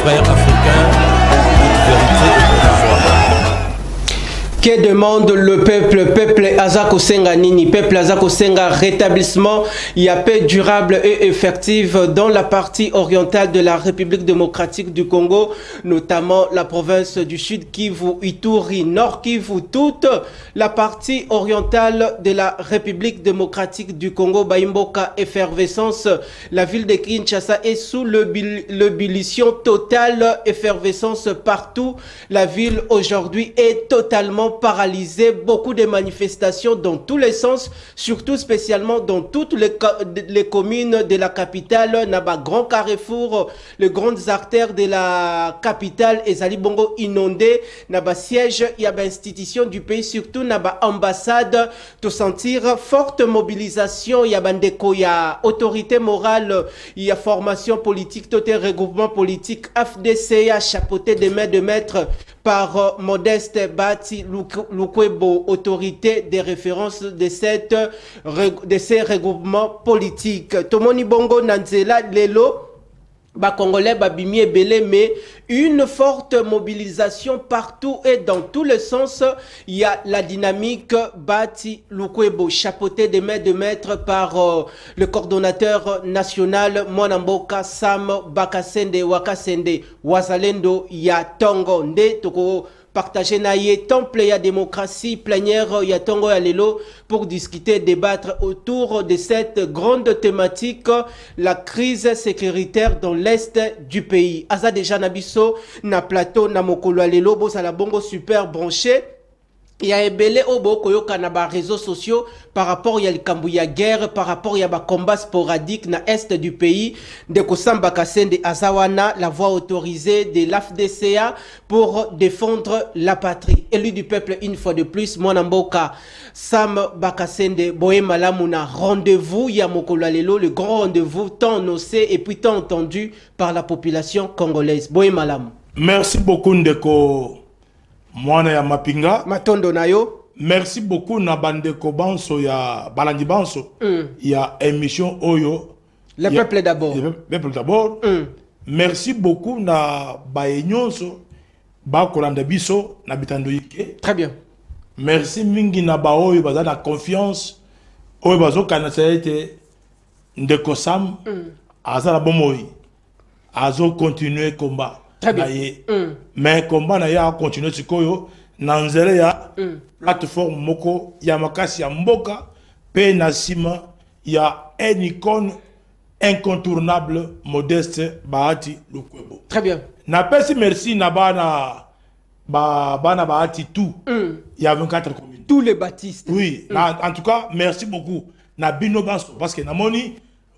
frères africains, toute vérité et toute foi. Que demande le peuple? Peuple Azako Senga Nini, peuple Azako Senga rétablissement, il y a paix durable et effective dans la partie orientale de la République démocratique du Congo, notamment la province du Sud Kivu, Ituri, Nord Kivu, toute la partie orientale de la République démocratique du Congo, Baimboka, effervescence, la ville de Kinshasa est sous l'ébullition totale, effervescence partout, la ville aujourd'hui est totalement paralysé, beaucoup de manifestations dans tous les sens, surtout spécialement dans toutes les communes de la capitale, Naba Grand Carrefour, les grandes artères de la capitale, Ezali Bongo inondé, Naba siège, il y a institution du pays, surtout Naba ambassade, de sentir forte mobilisation, il y a bandeko, il y a autorité morale, il y a formation politique, tout est regroupement politique, FDCA, chapeauté de main de maître par Modeste Bati Lukwebo, autorité de référence de ces regroupements politiques. Tomoni Bongo Nanzela Lelo, Congolais Babimi Belé, mais une forte mobilisation partout et dans tous les sens. Il y a la dynamique Bati Lukwebo, chapeauté de main de maître par le coordonnateur national Mwanamboka Sam Bakasende Wakasende Wazalendo Yatongo Nde Toko. Partager naïe temple ya démocratie plénière ya tongo ya lelo pour discuter, débattre autour de cette grande thématique, la crise sécuritaire dans l'est du pays. Aza déjà nabiso na plateau na mokolo ya lelo bo sala bongo super branché. Il y a ebele obo koyoka na ba réseaux sociaux par rapport ya likambu ya guerre, par rapport ya ba combat sporadique na est du pays de Kosamba Kasende Azawana, la voix autorisée de l'AFDCA pour défendre la patrie. Élu du peuple une fois de plus, Mwanamboka Sam Bakasende Boé Malamuna, rendez-vous ya mokolo lelo, le grand rendez-vous tant annoncé et puis tant entendu par la population congolaise. Boé Malam. Merci beaucoup Ndeko Mwana ya Mapinga. Matondo nayo. Merci beaucoup na bandeko banso ya balandi banso. Ya émission Oyo. Le peuple d'abord. Le peuple d'abord. Merci beaucoup na baenyonso ba kolanda biso na bitando yike. Très bien. Merci mingi na ba oyo baza na confiance. Oyo bazo kanasa ete Ndeko Sam azala bomoi. Azo continuer combat. Très bien. Mais combat na ya continuer sikoyo na nzele ya plateforme moko ya makasi ya mboka pe na sima ya une icône incontournable Modeste Bahati Lukwebo. Très bien. Na pesi merci na bana Bahati tout. Il y a 24 communes. Tous les baptistes. Oui, en tout cas, merci beaucoup na bino banso parce que na moni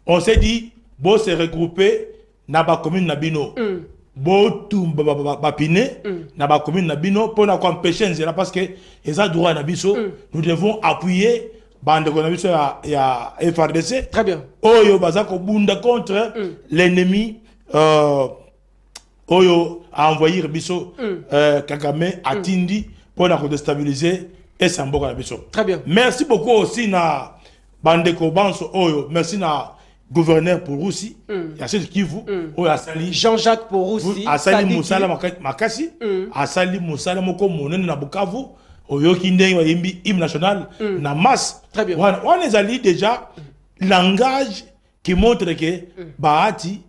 on s'est dit bon se regrouper na ba commune na bino. Botu bapine na ba commune na bino pour na empêcher nzela parce que eza droit na biso nous devons appuyer bande na biso ya FRDC. Très bien. Oyo bazako bunda contre l'ennemi oyo a envoyé biso Kagame atindi pour na déstabiliser et samboka na biso. Très bien. Merci beaucoup aussi na bande ko banso oyo, merci na gouverneur pour Russie, Yassel Kivu, Asali Jean-Jacques pour Russie, Asali Moussala Makasi, Asali Moussala Moko Monen na Bukavu, Oyo Kindeng wa hymne national na masse. Très bien. On est allé déjà langage qui montre que Bahati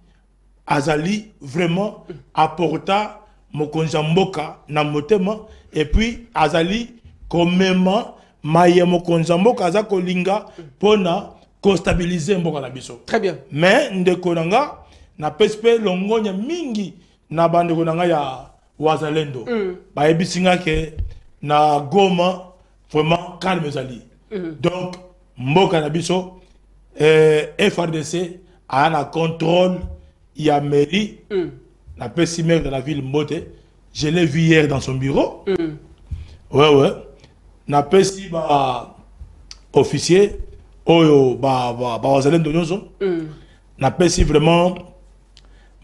Azali vraiment apporta Mokonzamboka na motema et puis Azali commément Maye Mokonzamboka Azako linga pona stabiliser mboka na biso. Très bien. Mais ndeko nanga na pespe longonya mingi na bandeko nanga ya Wazalendo. Ba ebisinga ke na Goma vraiment calme zali. Donc mboka na biso FRDC a un contrôle, il y a mairie la pesi maire de la ville Mbote. Je l'ai vu hier dans son bureau. Ouais. Na pesi ba officier Oyo Wazalendo nyonso na pesi vraiment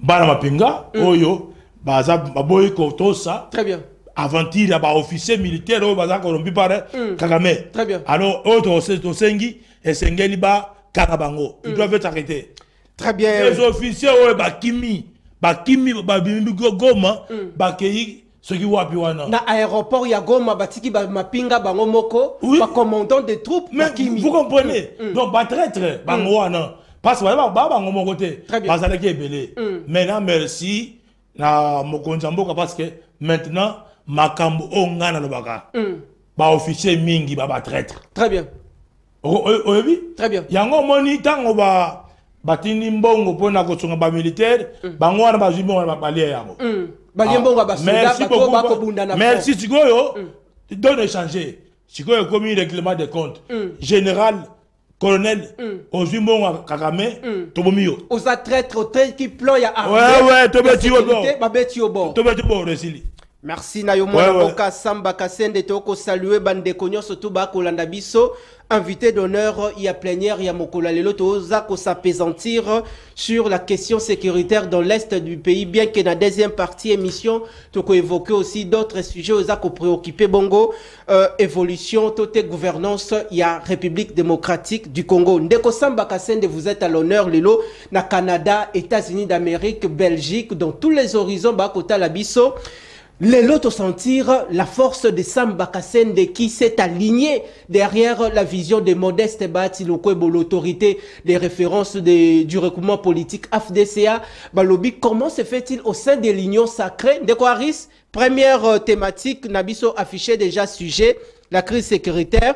bana Mapinga Oyo baza baboyi kotosa. Très bien. Aventure ya ba officier militaire oyo baza korompi par Kagame. Très bien. Alors auto sengi esengeli ba Kagabango ils doivent être arrêtés. Très bien. Les officiers oyo ba kimi bakimi babimi Goma bakei soki wapi wana na aéroport ya Goma batiki ba mapinga bango moko ba commandant de troupes bakimi. Vous comprenez? Donc ba traître bango wana parce que ba bango moko te bazala ki ebele. Maintenant merci na mokonza mboka parce que maintenant makambo ongana lobaka ba officier mingi ba traître. Très bien. Oui? Très bien. Yango moni tango ba batini mbongo pona kosunga ba militaire bango wana ba zimbo wana ba balie yango. Merci Sikoyo. Donne échanger. Sikoyo commis règlement des comptes. Général, colonel, aux Zimbabwe Kagame, Tobomio. Aux traîtres, aux traîtres qui ploient à ouais, Tobeti au bord. Merci Nayomo Naboka Samba Kasende Toko saluer Bandeko Nyonso Tuba Kolanda Biso. Invité d'honneur, il y a plénière, il y a Mokola Lelo Toza ko s'apaisantir sur la question sécuritaire dans l'est du pays, bien que dans la deuxième partie émission, Toko évoquer aussi d'autres sujets aux ko préoccupé Bongo, évolution, toute gouvernance, il y a République démocratique du Congo. Ndeko Samba Kasende, vous êtes à l'honneur Lelo, na Canada, États-Unis d'Amérique, Belgique, dans tous les horizons, Bakota Labiso. Les lots sentir la force de Samba Kasende qui s'est alignée derrière la vision de Modeste Bahati Lukwebo, l'autorité des références du regroupement politique AFDCA. Balobi, comment se fait-il au sein de l'Union sacrée? Ndekwaris, première thématique, Nabiso affichait déjà sujet, la crise sécuritaire.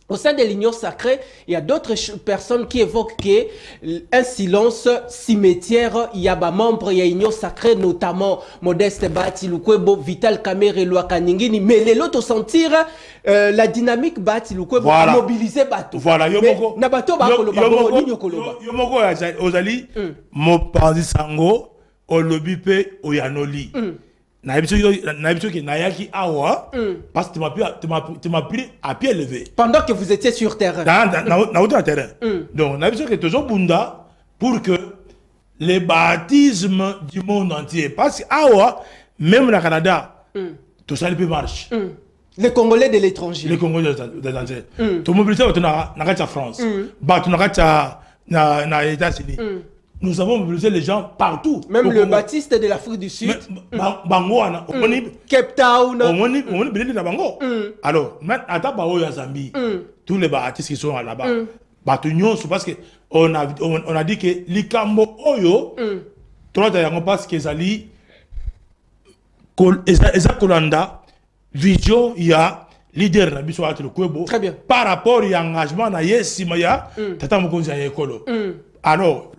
Au sein de l'Union sacrée, il y a d'autres personnes qui évoquent un silence cimetière. Il y a des membres, il y a l'Union sacrée, notamment Modeste Bahati Lukwebo, Vital Kamerhe, Lwaka Ningini. Mais les autres sentir la dynamique Bahati Lukwebo mobiliser Bato. Voilà, Yomoko. Nabato Bakoloba, Yomoko Ozali, Mopanzi Sango, Olobipe, Oyanoli. Nayaki awa parce que tu m'as pris à pied levé pendant que vous étiez sur terrain dans terrain. Donc Nayaki que toujours bunda pour que les baptêmes du monde entier parce que awa même au Canada tout ça peut marcher. Les Congolais de l'étranger, les Congolais de l'étranger tout mobiliser tu n'as France tu n'as États-Unis. Nous avons mobilisé les gens partout. Même le Baptiste de l'Afrique du Sud. Bangoana. Cape Town. Alors, maintenant, à Zambie, tous les baptistes qui sont là-bas, parce qu'on a dit que Likambo Oyo, parce que Zali, Ezakolanda, Vision, il y a leader na biso le Kwebo. Très bien. Par rapport à l'engagement na Yesimaya, Tata Mokonzi ya Ekolo. Alors,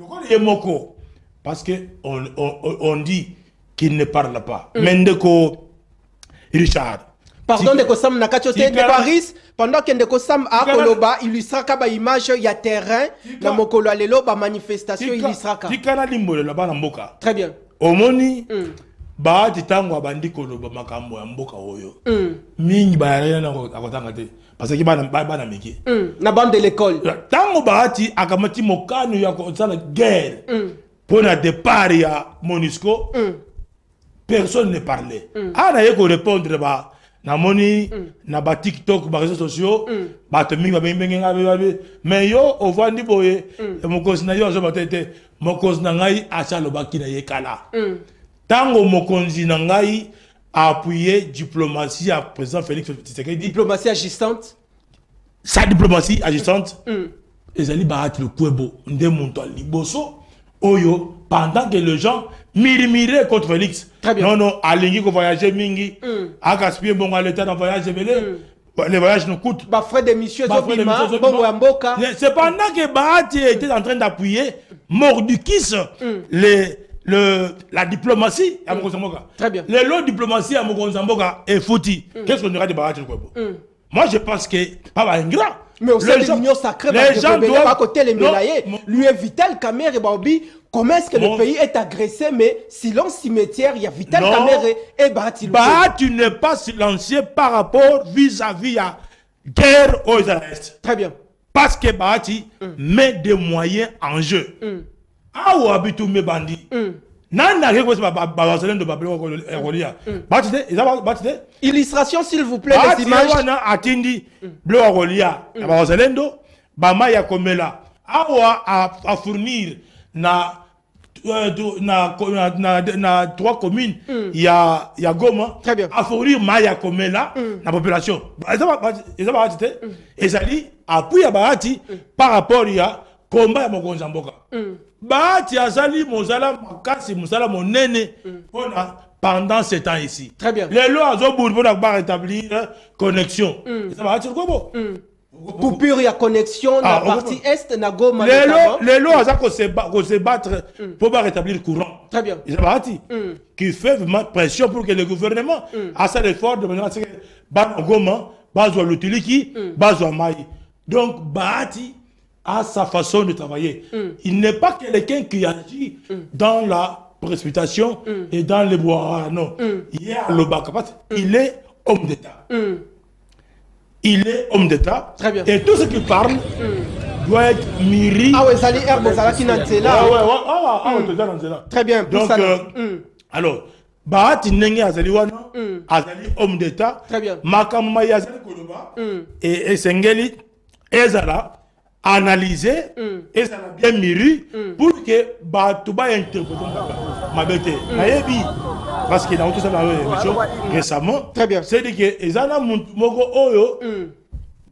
parce qu'on dit qu'il ne parle pas. Mendeko Richard. Pardon, Ndeko Sam Nakachote de Paris, pendant que Ndeko Sam a Koloba, illustraka ba image, il y a terrain, na Mokolo Alelo, ba manifestation, illustraka. Tikana Limbo, la bana mboka. Très bien. Omoni, ba titango abandi Koloba makambo ya mboka oyo. Mingi ba ya na akotanga te. Parce que bana miki. Na bande de l'école. Tango baati akamati mokano ya kozala guerre. Pour le départ ya Monisco, personne ne parlait. Ana yeko répondre ba na moni na ba TikTok ba réseaux sociaux ba te minga benga mais yo ovandi boye mokonzi na yo zo batete mokonzi na ngai acha lobaki na yekala. Tango mokonzi na ngai appuyer diplomatie à président Félix Tshisekedi. Diplomatie agissante. Sa diplomatie agissante. Ezali Bahati Lukwebo nde muntu liboso oyo pendant que les gens murmuraient contre Félix. Très bien. Non non, alingi ko voyager mingi, a gaspiller bon à l'état dans voyage les voyages nous coûtent. Ba frais d'émission Zobima, bon Mboka. C'est pendant que Bahati était en train d'appuyer Mordukis la diplomatie à Mokonzamboka. Très bien. Les lots de diplomatie à Mokonzamboka est foutu. Qu'est-ce qu'on aura de Bahati Lukwebo? Moi je pense que pas ingrat. Mais au sein de l'Union sacrée, les gens doivent à côté les médaillés. Lui est Vital Kamerhe Baobi. Comment est-ce que le pays est agressé, mais silence cimetière, il y a Vital Kamerhe et Bahati Lukwebo. Bahati n'est pas silencieux par rapport vis-à-vis à guerre aux Est. Très bien. Parce que Bahati met des moyens en jeu. Ah ou habitu me bandi. Illustration s'il vous plaît des images. Atindi bleu Rolia. Bama ya komela. Awa à fournir na na 3 communes, il y a Goma. Très bien. À fournir Maya comme là, la population. Et ça dit, appui à Bahati, par rapport il y a combat à Mokonzamboka. Bahati a Zali, Mozala, Makasi, Mozala, mon nene, pendant 7 ans ici. Très bien. Les lois ont pour rétablir connexion. Ça va être comment? Coupure et connexion dans la partie est na Goma. Les lois ont se battre pour rétablir le courant. Très bien. Qui fait vraiment pression pour que le gouvernement a sa réforme de manière à ce que Goma, Bazwa Lutiliki, Bazwa Maï. Donc Bahati a sa façon de travailler. Il n'est pas quelqu'un qui agit dans la précipitation et dans les bois. Non. Il est à l'Obakapat. Il est homme d'État. Il est homme d'État. Très bien. Et tout ce qu'il parle doit être mûri. Ah ouais, ça dit herbe, ça qui n'a là. Très bien. Donc, alors, Bahati Nenge Azali Wana, Azali homme d'État. Très bien. Makamma Yazali Koloba et Sengeli, Ezala, analyser et ça l'a bien mûri pour que Batouba interprète ma bête. Parce qu'il a tout ça dans l'émission récemment. Très bien. C'est-à-dire que Ezana Mogo Oyo,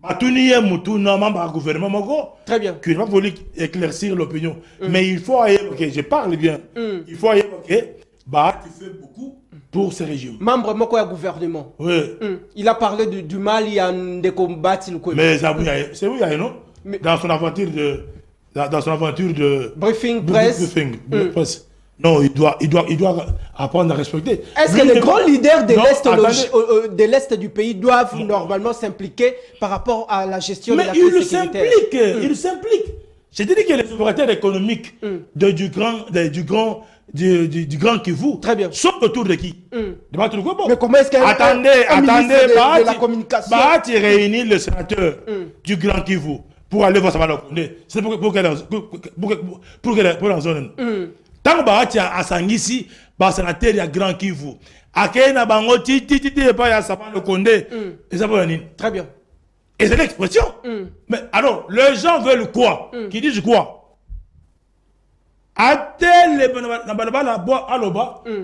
Batounie Moutou, normalement, gouvernement Mogo. Très bien. Qui n'a pas voulu éclaircir l'opinion. Mais il faut évoquer, je parle bien, il faut évoquer, Bahati fait beaucoup pour ce régime. Membre Moko à gouvernement. Oui. Il a parlé du mal, il y a des combats. Mais c'est où il y a, non? Dans son aventure de briefing presse. Non, il doit apprendre à respecter. Est-ce que les grands leaders de l'Est du pays doivent normalement s'impliquer par rapport à la gestion de la crise sécuritaire? Mais il s'implique. C'est-à-dire que les opérateurs économiques du grand Kivu sont autour de qui? Mais comment est-ce qu'un attendez, de la communication Bahati réunit le sénateur du grand Kivu pour aller voir Sabalo Konde. C'est pour la zone. Tant que Bahati a Sangisi, le sénateur du grand Kivu, Akena Bango Titi pas ya Sabalo Konde. Et ça va venir. Très bien. Et c'est l'expression. Mais alors, les gens veulent quoi? Qui disent quoi?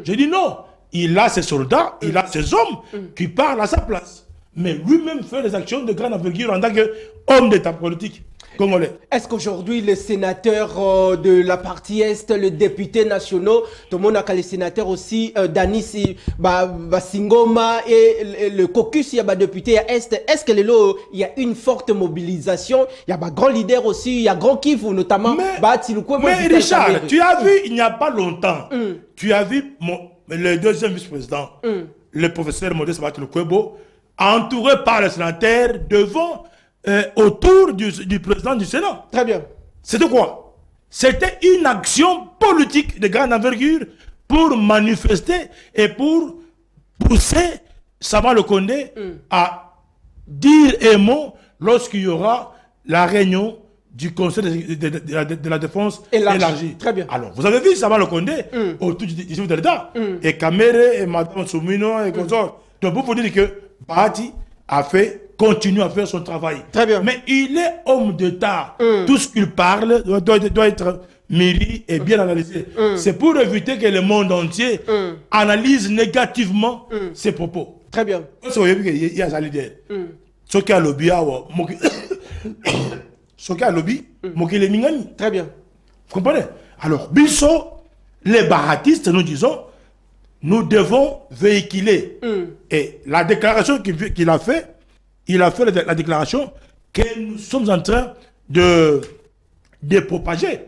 Je dis non. Il a ses soldats, il a ses hommes qui parlent à sa place. Mais lui-même fait des actions de grande envergure en tant qu'homme d'État politique congolais. Est-ce qu'aujourd'hui, les sénateurs de la partie Est, les députés nationaux, tout le monde a les sénateurs aussi, Danis, Singoma et le caucus, il y a des députés à Est, est-ce que il y a une forte mobilisation? Il y a des grands leaders aussi, il y a grand Kivu notamment. Mais Richard, tu as vu il n'y a pas longtemps, tu as vu le deuxième vice-président, le professeur Modeste Batulukwebo, entouré par les sénateurs devant, autour du président du Sénat. Très bien. C'était quoi? C'était une action politique de grande envergure pour manifester et pour pousser Sabalo Kondé à dire un mot lorsqu'il y aura la réunion du Conseil de la Défense élargie. Très bien. Alors, vous avez vu Sabalo Kondé autour du chef de l'État, et Kamere, et Madame Soumino, et consorts. Donc, vous dire que Bahati continue à faire son travail. Très bien. Mais il est homme d'État. Tout ce qu'il parle doit être mûri et bien analysé. C'est pour éviter que le monde entier analyse négativement ses propos. Très bien. Il y a un leader. Ce qui a lobby, très bien. Vous comprenez? Alors, Bisso, les baratistes, nous disons, nous devons véhiculer. Et la déclaration qu'il a fait, il a fait la déclaration que nous sommes en train de propager.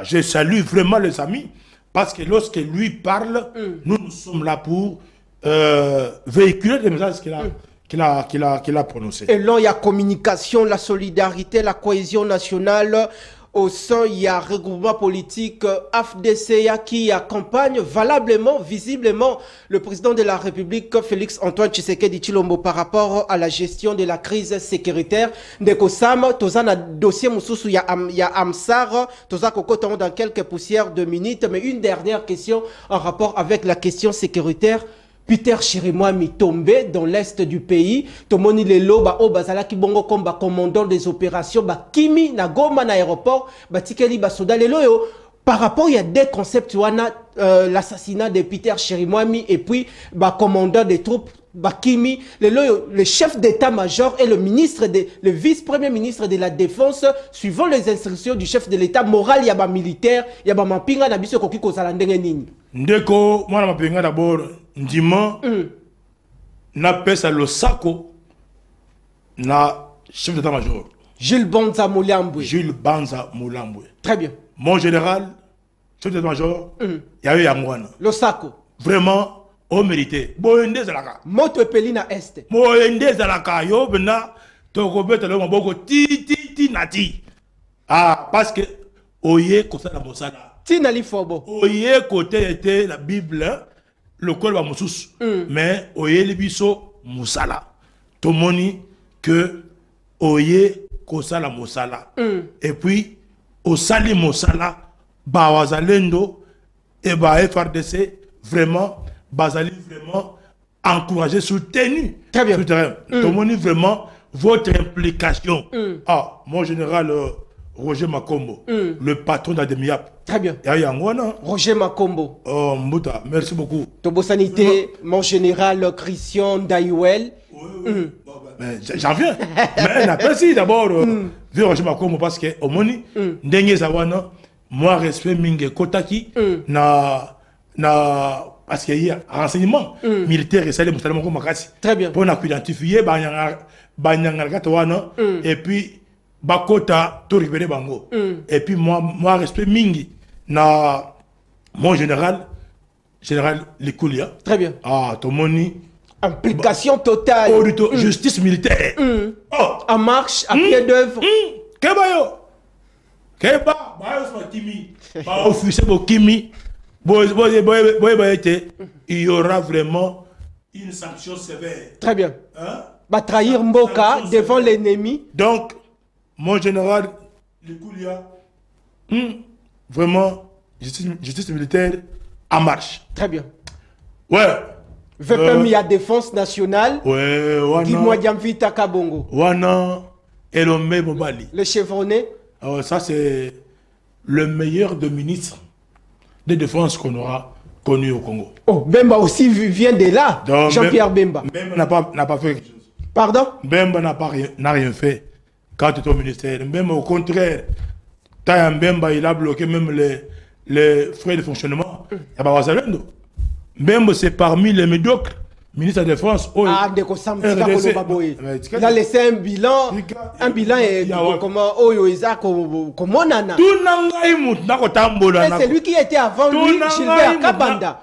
Je salue vraiment les amis, parce que lorsque lui parle, nous sommes là pour véhiculer les messages qu'il a prononcés. Et là, il y a communication, la solidarité, la cohésion nationale. Au sein, il y a un regroupement politique AFDCA qui accompagne valablement, visiblement, le président de la République, Félix Antoine Tshisekedi Tshilombo, par rapport à la gestion de la crise sécuritaire. Ndeko Sam, Tozana dossier Moussoussou, il y a Amsar, Toza Kokoton dans quelques poussières de minutes. Mais une dernière question en rapport avec la question sécuritaire. Peter Chirimwami tombé dans l'est du pays. Tomoni lelo ba o bazala ki bongo comme ba commandant des opérations ba Kimi na Goma na aéroport ba tikeli ba soda lelo yo par rapport, il y a des concepts, l'assassinat de Peter Chirimwami et puis le commandant des troupes, Bakimi, le chef d'état-major et le vice-premier ministre de la Défense, suivant les instructions du chef de l'État moral, il y a militaire, il y a mapinga na biso koki kozala ndenge nini. Ndeko, moi mapinga d'abord, ndima, na pesa lo sako, na chef d'état-major. Jules Banza Moulambwe. Jules Banza Moulambwe. Très bien. Mon général, chef d'état-major, il y a eu Yangwana. Le sako. Vraiment, au mérité. Boende zalaka. Moto Pelina Est. Boende zalaka. Yo bena, toko bete le maboko ti nati. Ah, parce que, oye kosa la mosala. Ti nali fobo. Oye côté était la Bible, le col va moussous. Mais oye libiso moussala. Tomoni que oye kosa la mosala. Et puis, au sali mosala, ba wazalendo, et ba FRDC, vraiment, Bazali vraiment encouragé, soutenu. Très bien. Tomoni vraiment votre implication. Ah, mon général Roger Makombo, le patron d'Ademiap. Très bien. Roger Makombo. Oh, Mbouta, merci beaucoup. Tobo Sanité, mon général Christian Dayouel. J'en viens. Mais n'apprécie d'abord vu Roger Makombo parce que au moni, Ndenge Zawana, moi respect Minge Kotaki, parce qu'il y a un renseignement militaire et ça les musulmans comme Makasi. Très bien. Pour identifier et puis Bakota tout récupérer bango. Et puis moi respect Mingi na mon général Likoulia. Très bien. Ah Tomoni implication totale. Justice militaire. Oh, en marche à pied d'œuvre. Kebayo. Keba bayo so kimi. Ba officier bo kimi. Il y aura vraiment une sanction sévère. Très bien. Hein? Trahir Mboka devant l'ennemi. Donc, mon général Likoulia, vraiment, justice militaire en marche. Très bien. Ouais. VPM, il y a défense nationale. Ouais, Dis-moi, Diamvita Kabongo. Wana, Elomé Mobali. Le chevronné. Ça, c'est le meilleur de ministres de défense qu'on aura connu au Congo. Oh, Bemba aussi vient de là. Jean-Pierre Bemba. Bemba n'a pas fait quelque chose. Pardon? Bemba n'a rien fait quand il était au ministère. Bemba, au contraire, Bemba, il a bloqué même les frais de fonctionnement. Bemba, c'est parmi les médiocres ministres de la Défense. Ah, il a laissé un bilan. Un bilan est comment nana. C'est lui qui était avant lui, Gilbert Kabanda.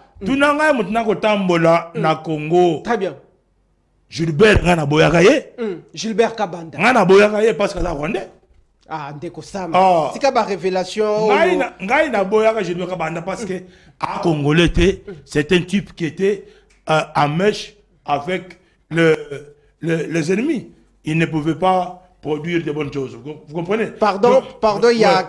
Na Congo. Très bien. Gilbert Gilbert Kabanda. Parce que ça rwandais. Ah, ndeko Sama. C'est quoi révélation? Ngai na boyaka Gilbert Kabanda parce que à Congolais c'est un type qui était en mèche avec les ennemis. Il ne pouvait pas produire de bonnes choses. Vous comprenez? Pardon, il y a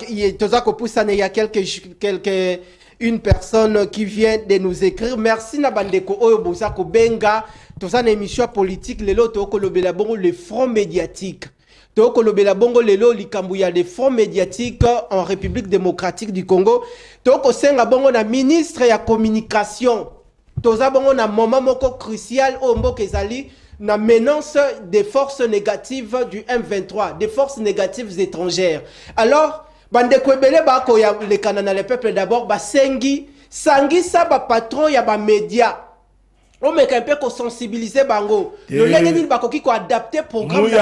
une personne qui vient de nous écrire. Merci Nabandeko Oyobosako Benga. Tout ça, une émission politique. Lelo Tokolobela Bongo, le front médiatique. Tokolobela Bongo, lelo Likambouya, le front médiatique en République démocratique du Congo. Toko Senga Bongo, na ministre ya communication. Toza Bongo, na moment moko crucial au Mbo Kezali. Na menace des forces négatives du M23, des forces négatives étrangères. Alors, bande kwebele ba ko ya le kanana le peuple d'abord ba sengi sangi sa ba patron ya ba média. On met un peu ko sensibiliser bango. Le lengeni ba ko ki ko adapter programme pour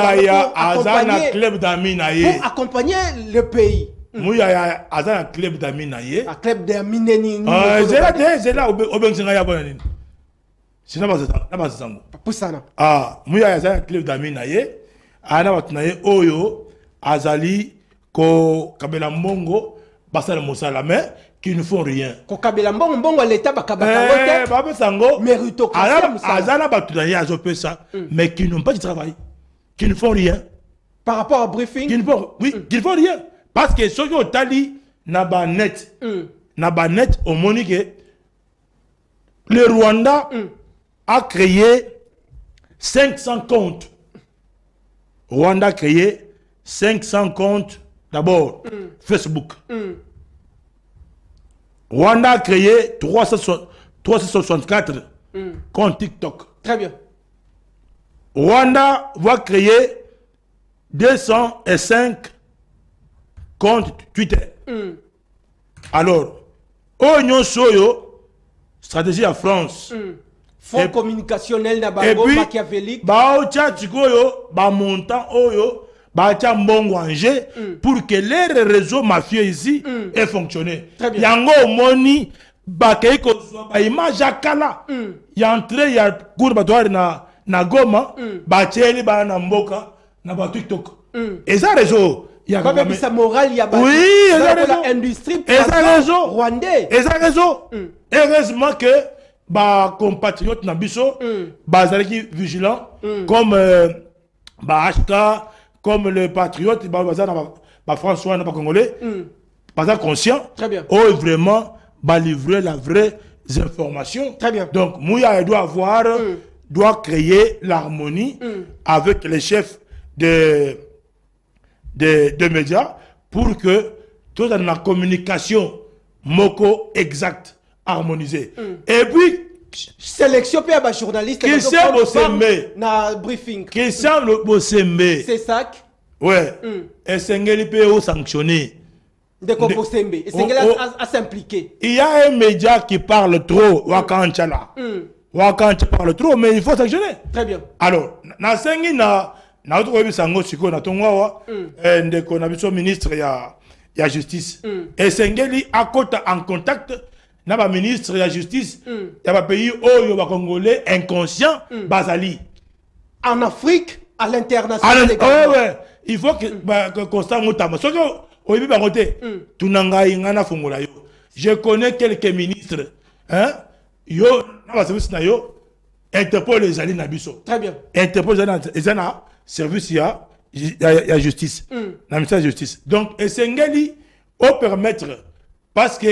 accompagner le pays. Mouya azana club d'amis na ye. A club d'amis neni. C'est là obenga ya bonani. C'est là bas zango. Pusana. Ah, Mouya azana club d'amis na ye. Ana watnaye oyo azali ko kabela mbongo basala mosala mais qui ne font rien. Ko kabela mbongo l'état bakabaka baba sango méritocratie azana batuna ya zopesa mais qui n'ont pas de travail, qui ne font rien par rapport au briefing. Qui ne font rien parce que ceux qui ont tali na ba net au monique le Rwanda a créé 500 comptes. Rwanda a créé 500 comptes. D'abord, Facebook. Rwanda a créé 364 comptes TikTok. Très bien. Rwanda va créer 205 comptes Twitter. Alors, Oignon Soyo, stratégie à France. Fonds communicationnel na et bango puis, machiavélique. Baocha Tikoyo, montant Oyo, Bacha Mbongo Angé, pour que les réseaux mafieux ici aient fonctionné. Très bien. Yango Moni, Bakeiko, Image Akala, Yantre, ya cours batoire na Goma, Bacheli, Banamboka, na TikTok. Et ça réseau. Il y a même sa morale, il y a oui, industrie réseau rwandais. Et ça réseau. Heureusement que bah compatriotes nabiso bazalaki vigilant comme HK, comme le patriote bah François pas congolais pas conscient. Très bien. Oh vraiment bah livrer la vraie information. Très bien. Donc Mouya doit créer l'harmonie avec les chefs de médias pour que toute la communication moko exacte harmonisée. Et puis sélection pour les journalistes qui s'est bossé na briefing. Qui s'est bossé c'est ça. Ouais. Et Sengeli peut sanctionner. De Kombosembe. Et Sengeli a s'impliquer. Il y a un média qui parle trop, Wakanchala. Wakancha parle trop, mais il faut sanctionner. Très bien. Alors, na sengi na autre sango siko na tongwa ndeko na biso ministre ya justice et Sengeli akota en contact na ba ministre ya justice ya ba pays oyo ba congolais inconscient bazali en Afrique à l'international. Ouais, il faut que constant motama soko oyibi ba ngote tunanga ingana fongola yo. Je connais quelques ministres yo na ba service na yo Interpol les alliés na biso. Très bien. Interpol les alliés service il y a justice la ministère de justice donc Sengeli au permettre parce que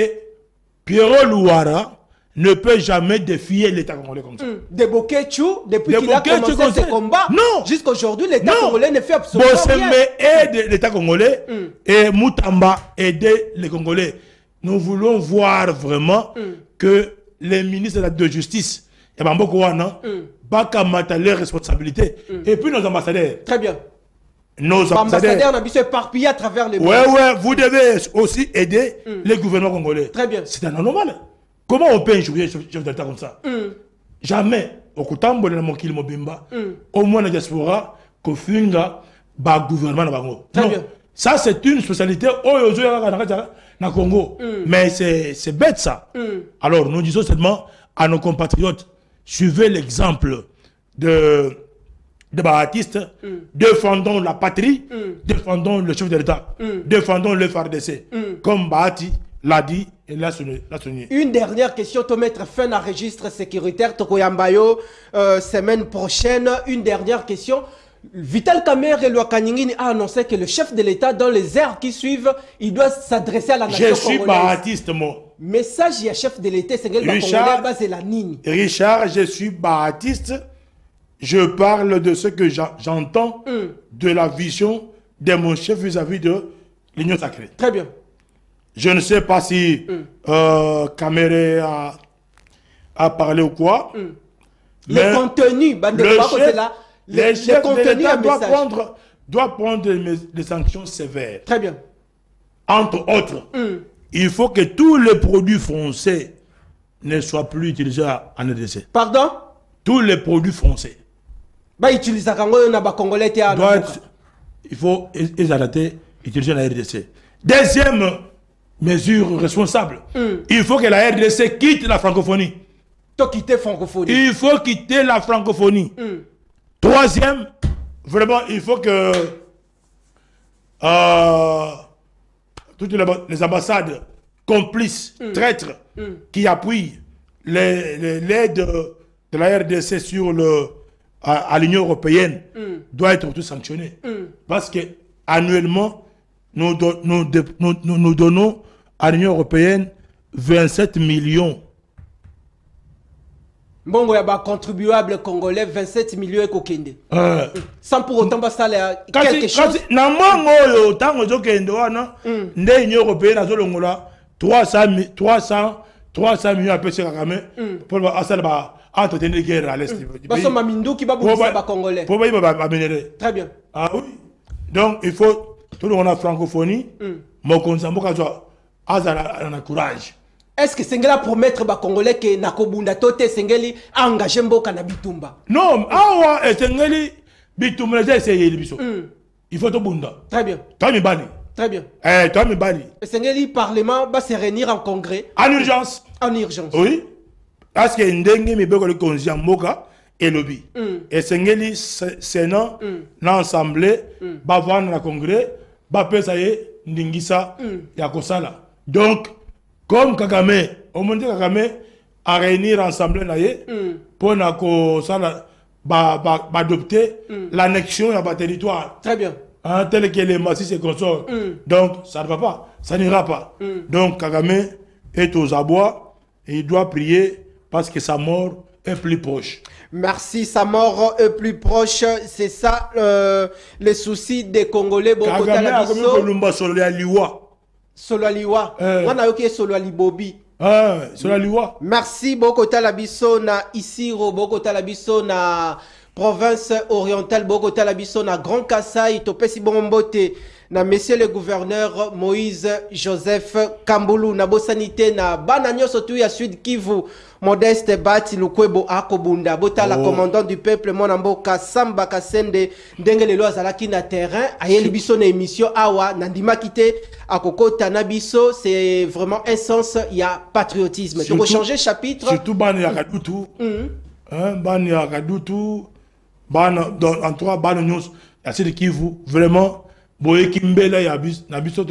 Pierrot Louara ne peut jamais défier l'État congolais comme ça. De Boketchou, depuis qu'il a commencé ce combat, jusqu'à aujourd'hui, l'État congolais ne fait absolument rien. Bosembe aide l'État congolais et Moutamba aide les Congolais. Nous voulons voir vraiment que les ministres de justice et Bamboko Wana bakamata les responsabilités et puis nos ambassadeurs. Très bien. Nos ambassadeurs n'ont pas éparpillés à travers les monde. Ouais, vous devez aussi aider les gouvernements congolais. Très bien. C'est un anormal. Comment on peut injurier chef d'État comme ça? Jamais. Au Kotambo de la Mokil Mobimba, au moins la diaspora, Kofinga, ba gouvernement na bango. Très bien. Ça c'est une spécialité au Congo. Mais c'est bête ça. Alors nous disons seulement à nos compatriotes, suivez l'exemple de Baptiste, défendons la patrie, défendons le chef de l'État, défendons le FARDC, comme Bahati l'a dit et l'a souligné. Une dernière question, pour mettre fin à registre sécuritaire, Tokoyambayo, semaine prochaine, une dernière question. Vital Kamerhe Lwakaningini a annoncé que le chef de l'État, dans les heures qui suivent, il doit s'adresser à la nation congolaise. Je suis Baptiste, moi. Message, il y a chef de l'État, c'est Richard, je suis Baptiste. Je parle de ce que j'entends de la vision de mon chef vis-à-vis de l'Union sacrée. Très bien. Je ne sais pas si Kamere a parlé ou quoi. Le contenu, le chef de l'État doit prendre des sanctions sévères. Très bien. Entre autres, il faut que tous les produits français ne soient plus utilisés en RDC. Pardon? Tous les produits français. Il faut les arrêter d'utiliser la RDC. Deuxième mesure responsable, il faut que la RDC quitte la francophonie. Il faut quitter la francophonie. Troisième, vraiment, il faut que toutes les ambassades complices, traîtres, qui appuient l'aide de la RDC sur à l'Union européenne doit être tout sanctionné. Parce que annuellement, nous donnons à l'Union européenne 27 millions. Bon, il y a contribuables congolais 27 millions et kokende. Sans pour autant passer quelque chose. L'Union européenne a 300 millions à PC Kagame pour entretenir les guerres à l'Est. Parce que Mamindou qui va bouger les Congolais. Pour Très bien. Ah oui. Donc il faut, tout le monde a francophonie, mon consambo kazo azala na courage. Est-ce que Sengela promettre les Congolais que Nakobunda Tote Sengeli a engagé Mboka na Bitumba? Non, awa et Sengeli Bitumba c'est Yelibiso. Il faut tout bunda. Très bien. Toi mi bali. Très bien. Toi mi bali. Sengeli Parlement va se réunir en congrès. En urgence. En urgence. Oui. Parce que ndenge mi beko le konzi Mboka et lobby. Et Sengeli Sénat l'Assemblée va vendre le congrès, va peser ndingisa ya kosala. Donc comme Kagame, au moment Kagame a réunir l'Assemblée pour adopter l'annexion de notre territoire. Très bien. Tel que les massifs se consortent. Donc ça ne va pas, ça n'ira pas. Donc Kagame est aux abois et il doit prier parce que sa mort est plus proche. Merci, sa mort est plus proche. C'est ça les soucis des Congolais. Kagame a commis Kolumba sur la Liwa. Solo aliwa. Wana yoki solo alibobi. Sur la Liwa. Merci beaucoup talabiso na Isiro, beaucoup talabiso na province orientale, beaucoup talabiso na Grand Kassai, topesi bombote na monsieur le gouverneur Moïse Joseph Kambulu na bosanité na bananyo surtout ya Sud Kivu. Modeste Bati Lukwebo Akobunda Bota la commandant du peuple Monamboka Samba Kasende Dengele Loazalaki na terrain ayeli biso na émission awa nandima kite akokota na biso, c'est vraiment un sens il y a patriotisme. Tu peux changer chapitre surtout ban ya Kadutu. Ban ya Kadutu ban en trois ban news ya Sud Kivu vraiment boye kimbela ya bis na biso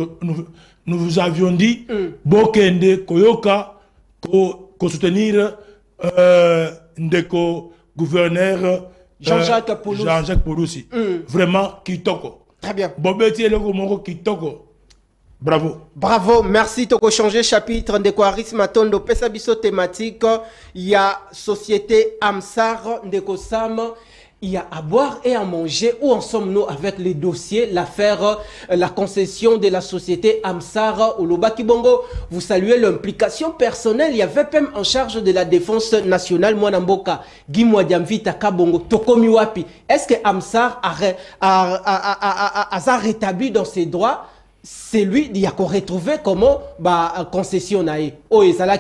nous vous avions dit bokende koyoka ko soutenir ndeko gouverneur Jean-Jacques Pouloussi. Jean-Jacques Pouloussi. Vraiment kitoko. Très bien. Bobeti eloko moko kitoko. Bravo. Bravo, merci. Toko changer chapitre ndeko Aris Matondo pesa biso thématique il y a société Amsar ndeko Sam. Il y a à boire et à manger. Où en sommes-nous avec les dossiers, l'affaire, la concession de la société Amsar au Lobaki Bongo? Vous saluez l'implication personnelle. Il y avait même en charge de la défense nationale, Mwanamboka, Guy Mwadiamvita Kabongo, Tokomi Wapi. Est-ce que Amsar a rétabli dans ses droits? C'est lui qui a retrouvé comment concession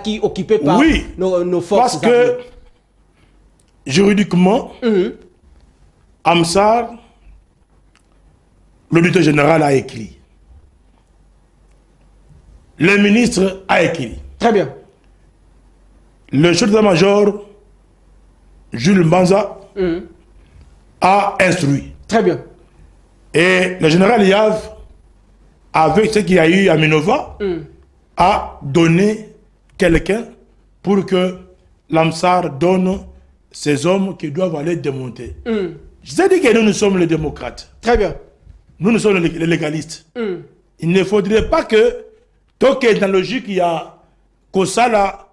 qui occupé par nos forces. Parce que juridiquement, Amsar, l'auditeur général a écrit. Le ministre a écrit. Très bien. Le chef d'état-major, Jules Mbanza, a instruit. Très bien. Et le général Yav, avec ce qu'il y a eu à Minova, a donné quelqu'un pour que l'Amsar donne ces hommes qui doivent aller démonter. Je t'ai dit que nous sommes les démocrates. Très bien. Nous sommes les légalistes. Il ne faudrait pas que, tant que dans la logique, il y a Kosala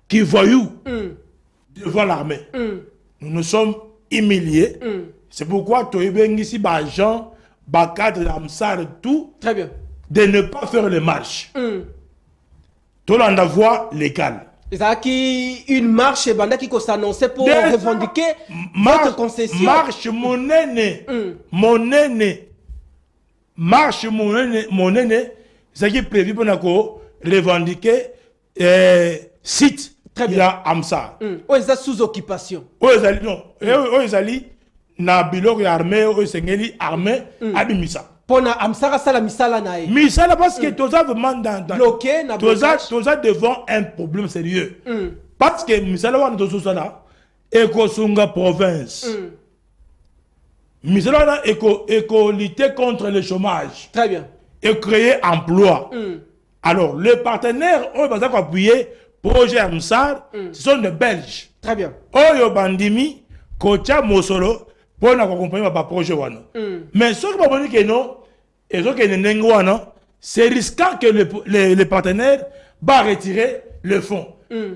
qui voyou devant l'armée. Nous nous sommes humiliés. C'est pourquoi Toïbeng ici, Jean, Bakadre, Amsar, tout, très bien, de ne pas faire les marches. Tout dans la voie légale. Qui une marche qui s'annonçait pour revendiquer votre concession. Marche mon aîné, mon aîné, marche mon aîné, c'est qui est prévu pour revendiquer site. Très bien. Il y a Amsar. Où est sous occupation? Où est non? Où est na biloko armée, où est armée, abimisa. Pona Amsara sala misala nae. Misala parce que tous vraiment dans bloqué na tous devant un problème sérieux. Parce que misala wana tous ça Ekosunga province. Misala wana eko lutter contre le chômage. Très bien. Et créer emploi. Alors les partenaires ont besoin d'appuyer projet Amsar, ce sont des Belges. Très bien. Oyo bandimi Kocha Mosolo pour accompagner ma projet wana. Mais ce que je dis que non, et ce que c'est risquant que les partenaires va retirer le fonds.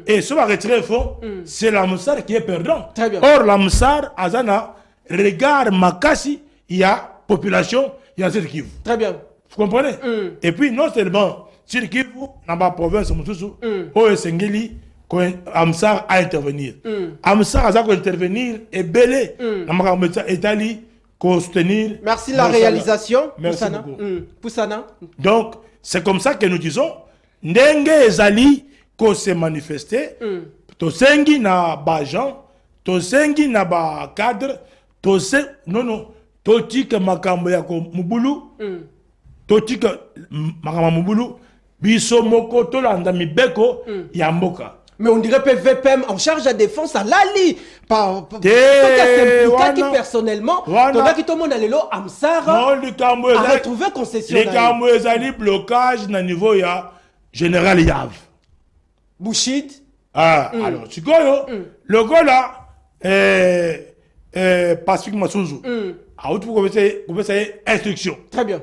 Et ce va retirer le fonds, c'est l'Amsar qui est perdant. Très bien. Or l'Amsar Azana regarde Makasi, il y a population, il y a cette Kivu. Très bien. Vous comprenez? Et puis non seulement sur Kivu, dans la province, où Sengeli, Amsar à intervenir. Amsar a intervenir et belé. Italie, soutenir. Merci la réalisation. Merci beaucoup. Poussana. Donc, c'est comme ça que nous disons, Ndenge Ezali, qu'on s'est manifesté, Tosengi na Bajan, Tosengi na ba cadre, non, Totika Makambo Yako Mubulu, Totika Makambo Mubulu, Biso Moko Tolanda Mibeko, Yamboka. Mais on dirait que VPM en charge de défense à Lali. Pas qui personnellement, qui tout le monde a l'élo Amsara a retrouvé concession. Les Kamouezali blocage na niveau ya Général Yav. Bouchid. Alors, tu vois, le gars là, Pacifique Massouzou, a outro commencer instruction. Très bien.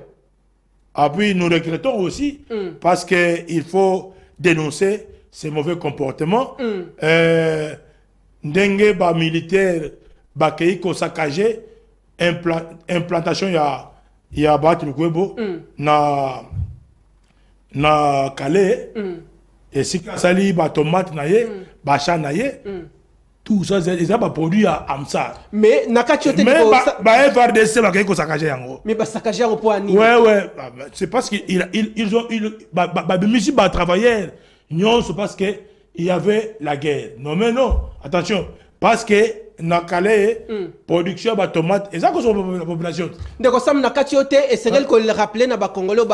Puis nous regrettons aussi, parce qu'il faut dénoncer ces mauvais comportements. Ndenge ba militaire ba keiko saccagé implantation ya battu le Kwebo na Calais et si sali ba tomate naie ba chat naie tout ça ils ont produit à Amsar mais nakatiote ba FRDC ba keiko saccagé yango mais ba saccagé en point ni ouais c'est parce qu'ils ont ba musique ba travailleurs non, c'est parce qu'il y avait la guerre. Non, mais non, attention, parce que dans Calais, production de tomates, et ça que la population. Donc, ça m'a et c'est elle qu'on le rappelait dans le Congolo,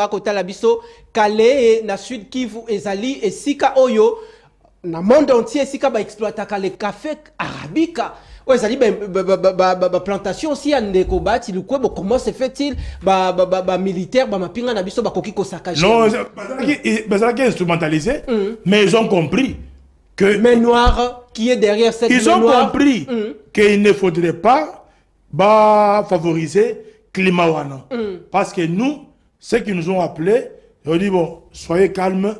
Calais, na Sud Kivu, Ezali, et Sika Oyo, dans le monde entier, Sika va exploiter le café arabica. Ouais, ça dit, plantation aussi, comment se fait-il, militaire, mapinga nabiso, kokiko sakaji. Non, c'est instrumentalisé, mais ils ont compris que. Mais noir, qui est derrière cette ils ont compris qu'il ne faudrait pas favoriser climat wana. Parce que nous, ceux qui nous ont appelés, ils ont dit, bon, soyez calmes,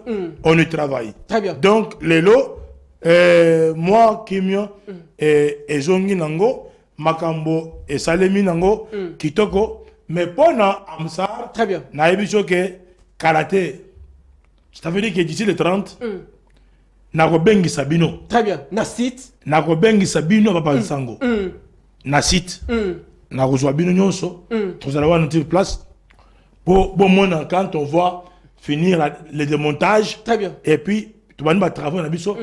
on y travaille. Très bien. Donc, les lots, moi, Kimio, et Zongi Nango, Makambo, et Salemi Nango, Kitoko, mais pendant Amsar, très bien. Naïbicho que karaté, ça veut dire que d'ici le 30, Nakobengi Sabino. Très bien. Nasit. Nakobengi Sabino, Papa Sango. Nasit. Nakozwabino Nyonso. Nous allons avoir une place. Pour bon, quand on voit finir le démontage, très bien. Et puis, tu vas nous travailler dans Bisso.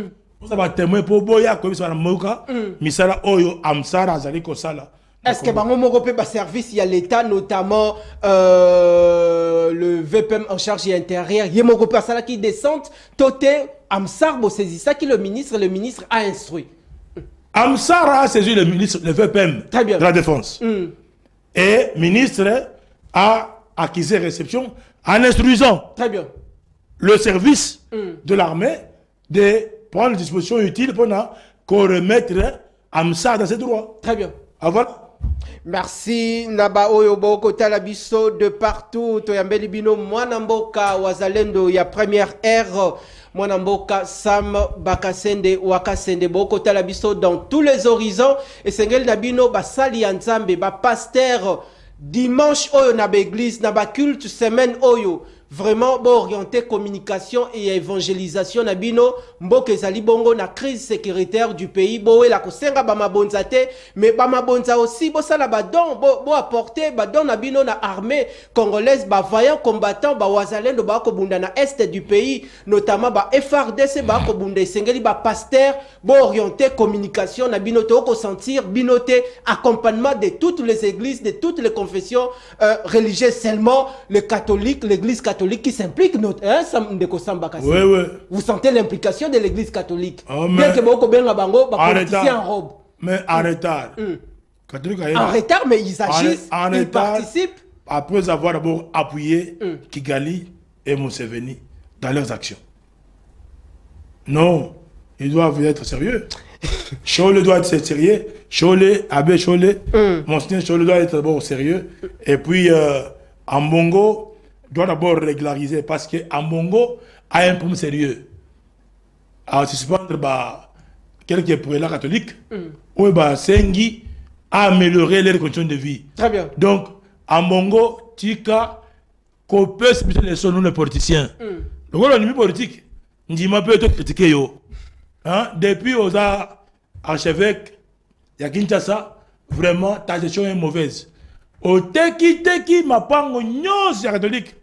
Vous avez témoin pour Boya, comme ça, Moka, Misala Oyo, Amsara, Zaliko Sala. Est-ce que un service, il y a l'État, notamment le VPM en charge intérieure, il y a un Sala qui descend, Toté, Amsar, c'est ça qui le ministre a instruit. Amsara a saisi le ministre, le VPM de la Défense. Et le ministre a acquis réception en instruisant le service de l'armée de prendre les dispositions utiles pour qu'on remette Amsar dans ses droits. Très bien. Voilà. Merci Naba Oyobo Kotalabiso de partout. Toyambeli Bino Mwanamboka Wazalendo ya première ère. Mwanamboka Sam Bakasende Wakasende Boko Talabiso dans tous les horizons. Et Sengel Nabino Basali Anzambe ba pasteur dimanche Oyo Naba église Naba culte semaine Oyo. Vraiment bon orienté communication et évangélisation nabino mboke ezali bongo na crise sécuritaire du pays boé la kosenga ba mabonza te mais ba mabonza aussi bo sala ba don bo apporter ba don nabino na armée congolaise ba vaillant combattant ba wazalendo ba ko bunda na est du pays notamment ba FRDC ba ko bunda sengeli ba pasteur bo orienté communication nabino to ko sentir binoté accompagnement de toutes les églises de toutes les confessions religieuses seulement les catholiques l'église catholique qui s'implique vous sentez l'implication de l'église catholique bien que beaucoup bien bango politiciens en robe mais en retard en retard mais ils agissent ils participent après avoir d'abord appuyé Kigali et Museveni dans leurs actions. Non, ils doivent être sérieux. Chole doit être sérieux. Chole, Abbé Chole, Monseigneur Chole doit être d'abord sérieux. Et puis Ambongo doit d'abord régulariser parce que Ambongo a un problème sérieux. À suspendre quelques prélats catholiques, où Sengi a amélioré leurs conditions de vie. Très bien. Donc, Ambongo, Tika, qu'on peut se mettre les sons, nous les politiciens. Le rôle de politique, je m'a peut être critiqué yo. Hein? Depuis aux archevêques, il y a Kinshasa, vraiment ta gestion est mauvaise. Au teki ma pango nyos catholique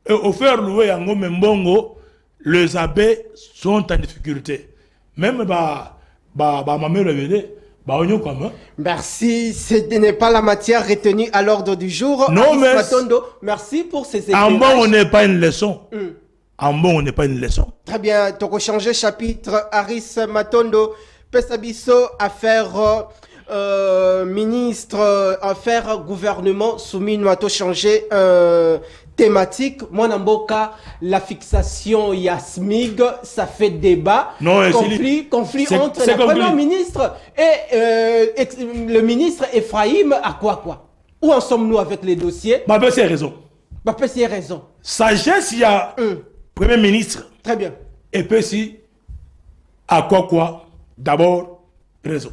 et au faire louer en Mbongo, les abbés sont en difficulté. Même ma mère le vedait. Merci, ce n'est pas la matière retenue à l'ordre du jour. Non, mais Matondo, merci pour ces éclairages. En bon, on n'est pas une leçon. En bon, on n'est pas une leçon. Très bien, tu as changé chapitre. Aris Matondo, Pesabiso, affaire ministre, affaire gouvernement soumis, nous avons changé thématique. Moi, Namboka, la fixation Yasmig, ça fait débat. Non, conflit entre le Premier ministre et le ministre Ephraim. À quoi? Où en sommes-nous avec les dossiers? C'est raison. C'est raison. Sagesse, il y a Premier ministre. Très bien. Et puis si, à quoi? D'abord, raison.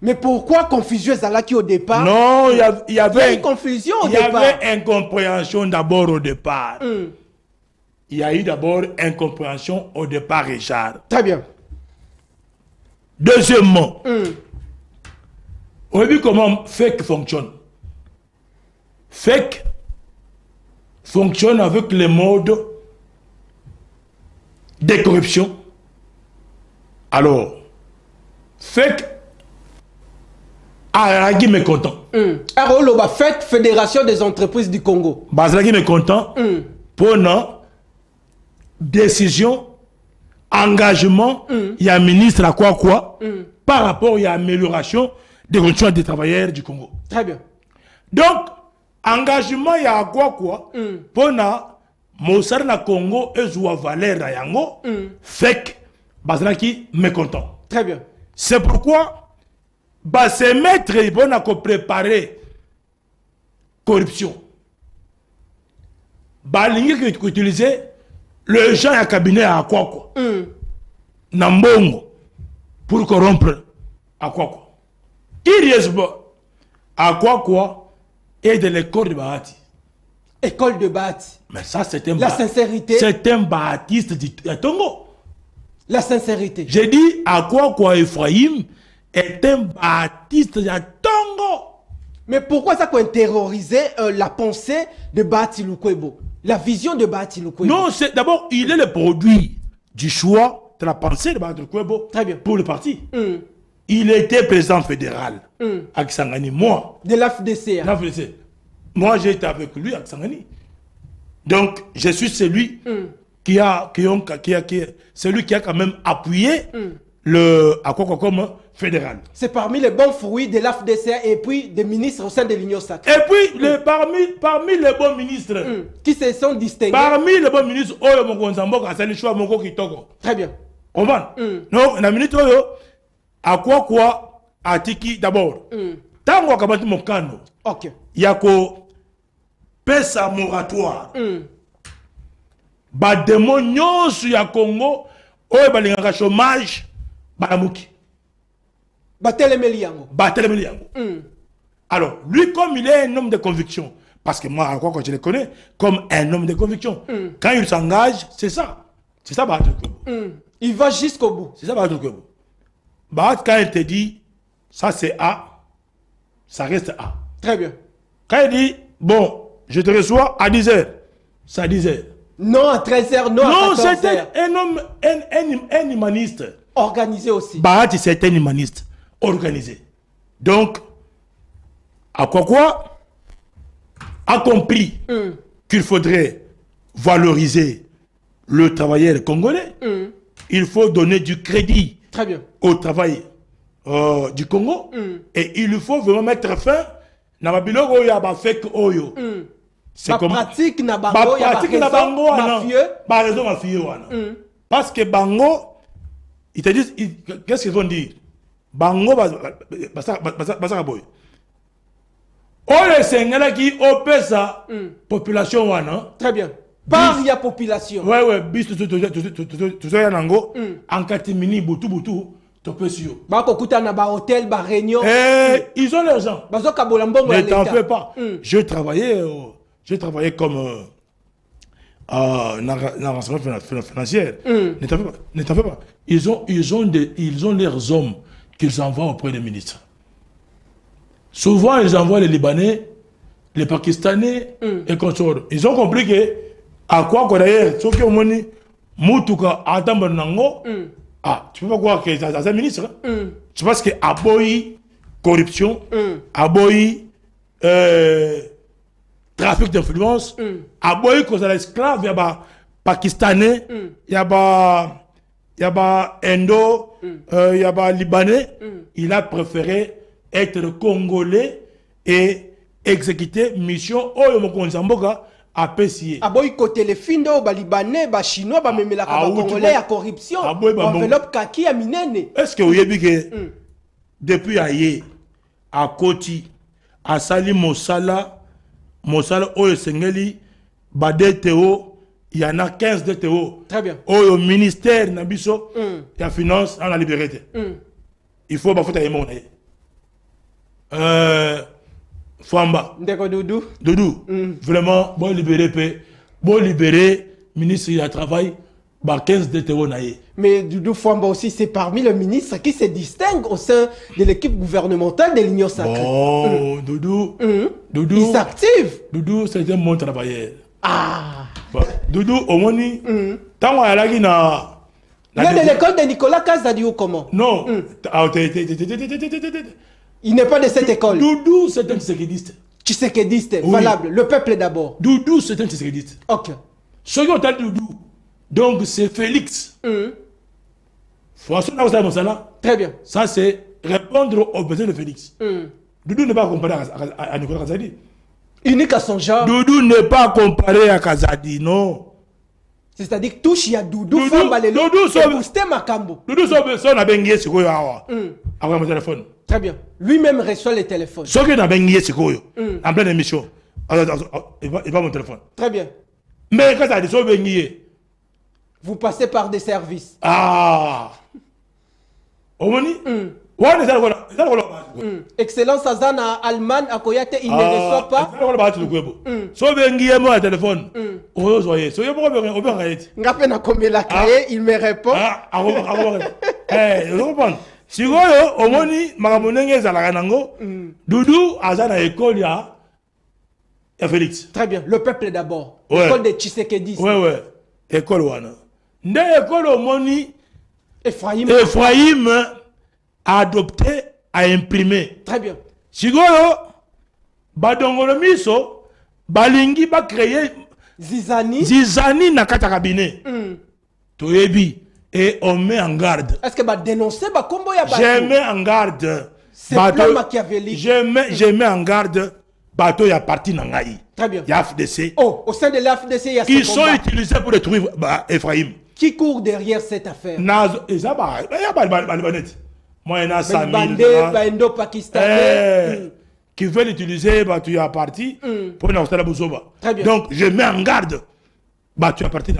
Mais pourquoi confusion Zalaki au départ? Non, il y avait une confusion au départ. Il y avait incompréhension d'abord au départ. Il y a eu d'abord incompréhension au départ, Richard. Très bien. Deuxièmement, comment fake fonctionne? Fake fonctionne avec les modes de corruption. Alors, fake Aragi mécontent. Alors, fake Fédération des entreprises du Congo. Bazragi mécontent pour une décision, engagement, il y a un ministre à quoi par rapport à l'amélioration des conditions des travailleurs du Congo. Très bien. Donc, engagement, il y a quoi pour Moussar na Congo et Zoua Valère à Yango, fake Bazragi mécontent. Très bien. C'est pourquoi ces maîtres vont préparer corruption. Balingi qui utiliser le gens à cabinet à quoi Nambongo pour corrompre à quoi Curieusement, à quoi et de l'école de Bahati. École de Bahati. Mais ça c'est un la sincérité. C'est un baptiste du Tongo. La sincérité. J'ai dit à quoi Ephraim est un baptiste du Tongo. Mais pourquoi ça peut terroriser la pensée de Bahati Lukwebo, la vision de Bahati Lukwebo? Non, c'est d'abord il est le produit du choix de la pensée de Bahati Lukwebo. Très bien. Pour le parti. Il était président fédéral à Kisangani. Moi. De l'AFDC. Moi, j'ai été avec lui à Kisangani. Donc, je suis celui celui qui a quand même appuyé le fédéral. C'est parmi les bons fruits de l'AFDC et puis des ministres au sein de l'Union sacrée. Et puis, parmi les bons ministres qui se sont distingués. Parmi les bons ministres, très bien. On va. Donc, la ministre, à quoi Atiki d'abord. Tant qu'on mon cano. Ok. Il y a ko pesa moratoire. Ba démonios ya Congo, balinga chômage, balamuki. Batelemeliango. Alors, lui, comme il est un homme de conviction, parce que moi, à quoi je le connais, comme un homme de conviction, quand il s'engage, c'est ça. C'est ça, il va jusqu'au bout. C'est ça, quand il te dit, ça c'est A, ça reste A. Très bien. Quand il dit, bon, je te reçois à 10h, c'est à 10h. Non à 13h, non à 14h. Non, c'est un homme, un humaniste. Organisé aussi. Bahati, c'est un humaniste. Organisé. Donc, à quoi a compris qu'il faudrait valoriser le travailleur congolais. Il faut donner du crédit. Très bien. Au travail du Congo. Et il faut vraiment mettre fin à c'est comme pratique na bango mafieux. Parce que bango, ils te disent, qu'est-ce qu'ils vont dire? Bango, boy. Qui opère sa population. Très bien. Par la population. Ouais, bis tout ça, en catimini, boutou. Ils ont l'argent. Ne t'en fais pas. J'ai travaillé financière. Ne t'en fais pas. Ils ont leurs hommes qu'ils envoient auprès des ministres. Souvent, ils envoient les Libanais, les Pakistanais et consorts. Ils ont compris que, à quoi d'ailleurs, ceux qui ont monnaie, Moutouka, Nango, tu peux pas croire que c'est un ministre. Tu penses que Aboyi, corruption, Aboyi, trafic d'influence, Aboyi, cause de l'esclave, il y a Pakistanais, il y a Indo, il y a Libanais. Il a préféré être Congolais et exécuter mission Oyomokonzamboka à Pessier. Aboyi côté les Findo, Libanais, Chinois, la Congolais à corruption, enveloppe kaki à minene. Est-ce que vous avez vu que depuis Aye, à Koti, à Sali Mosala, Oyo Sengeli, Bade Théo, il y en a 15 de Théo. Très bien. Au ministère, Nabiso, il y a finance, on a libéré. Il faut pas faire Famba. Doudou. Doudou. Vraiment, bon libérer, ministre du Travail, 15 de Théo Naye. Mais Doudou Famba aussi, c'est parmi les ministres qui se distinguent au sein de l'équipe gouvernementale de l'Union sacrée. Oh, Doudou. Doudou. Il s'active. Doudou, c'est un bon travailleur. Ah. Bon, Doudou, au moins, tant qu'il y a il y a de l'école de Nicolas Kazadi ou comment? Non. Il n'est pas de cette école. Doudou, c'est un tshisekédiste. Tshisekédiste, valable. Le peuple d'abord. Doudou, c'est un tshisekédiste. Ok. Ce qui est Doudou, donc c'est Félix. Très bien. Ça, c'est répondre aux besoins de Félix. Doudou n'est pas comparé à Nicolas Kazadi. Unique à son genre. Doudou n'est pas comparé à Kazadi, non. C'est-à-dire que touche, il y a Doudou Famba, Doudou, Boosté Makambo. Doudou, son a bengué, c'est quoi, avoir mon téléphone. Très bien. Lui-même reçoit les téléphones. Ce qui a bengué, c'est quoi, en pleine émission. Il va mon téléphone. Très bien. Mais quand ça a dit, son bengué. Vous passez par des services. Ah. Au moni? Excellence Azana Alman à Koyate, il ne reçoit pas. Téléphone. Ngapena Komela Kaye, il me répond. Si vous au moni, Maramonenge Zalaranango, Doudou, Azana école, il y a Félix. Très bien, le peuple d'abord. École de Tshisekedi. Ouais. École Wana. Nde école au moni, Ephraim a adopté, a imprimé. Très bien. Sigolo, Badongolo Miso, Balingi va créer Zizani na kata cabinet. Toyebi. Et on met en garde. Est-ce que va dénoncer Bakombo ya Bato? Je mets en garde. C'est plan machiavélique. Je mets en garde. Bateau y a parti Nangaï. Très bien. Il y a FDC. Oh, au sein de l'AFDC, il y a qui sont utilisés pour détruire Ephraim. Qui court derrière cette affaire? Moi, il y a Bando pakistanais qui veulent utiliser Bateau y a parti pour nous installer Bozoba. Très bien. Donc, je mets en garde. Bateau y a parti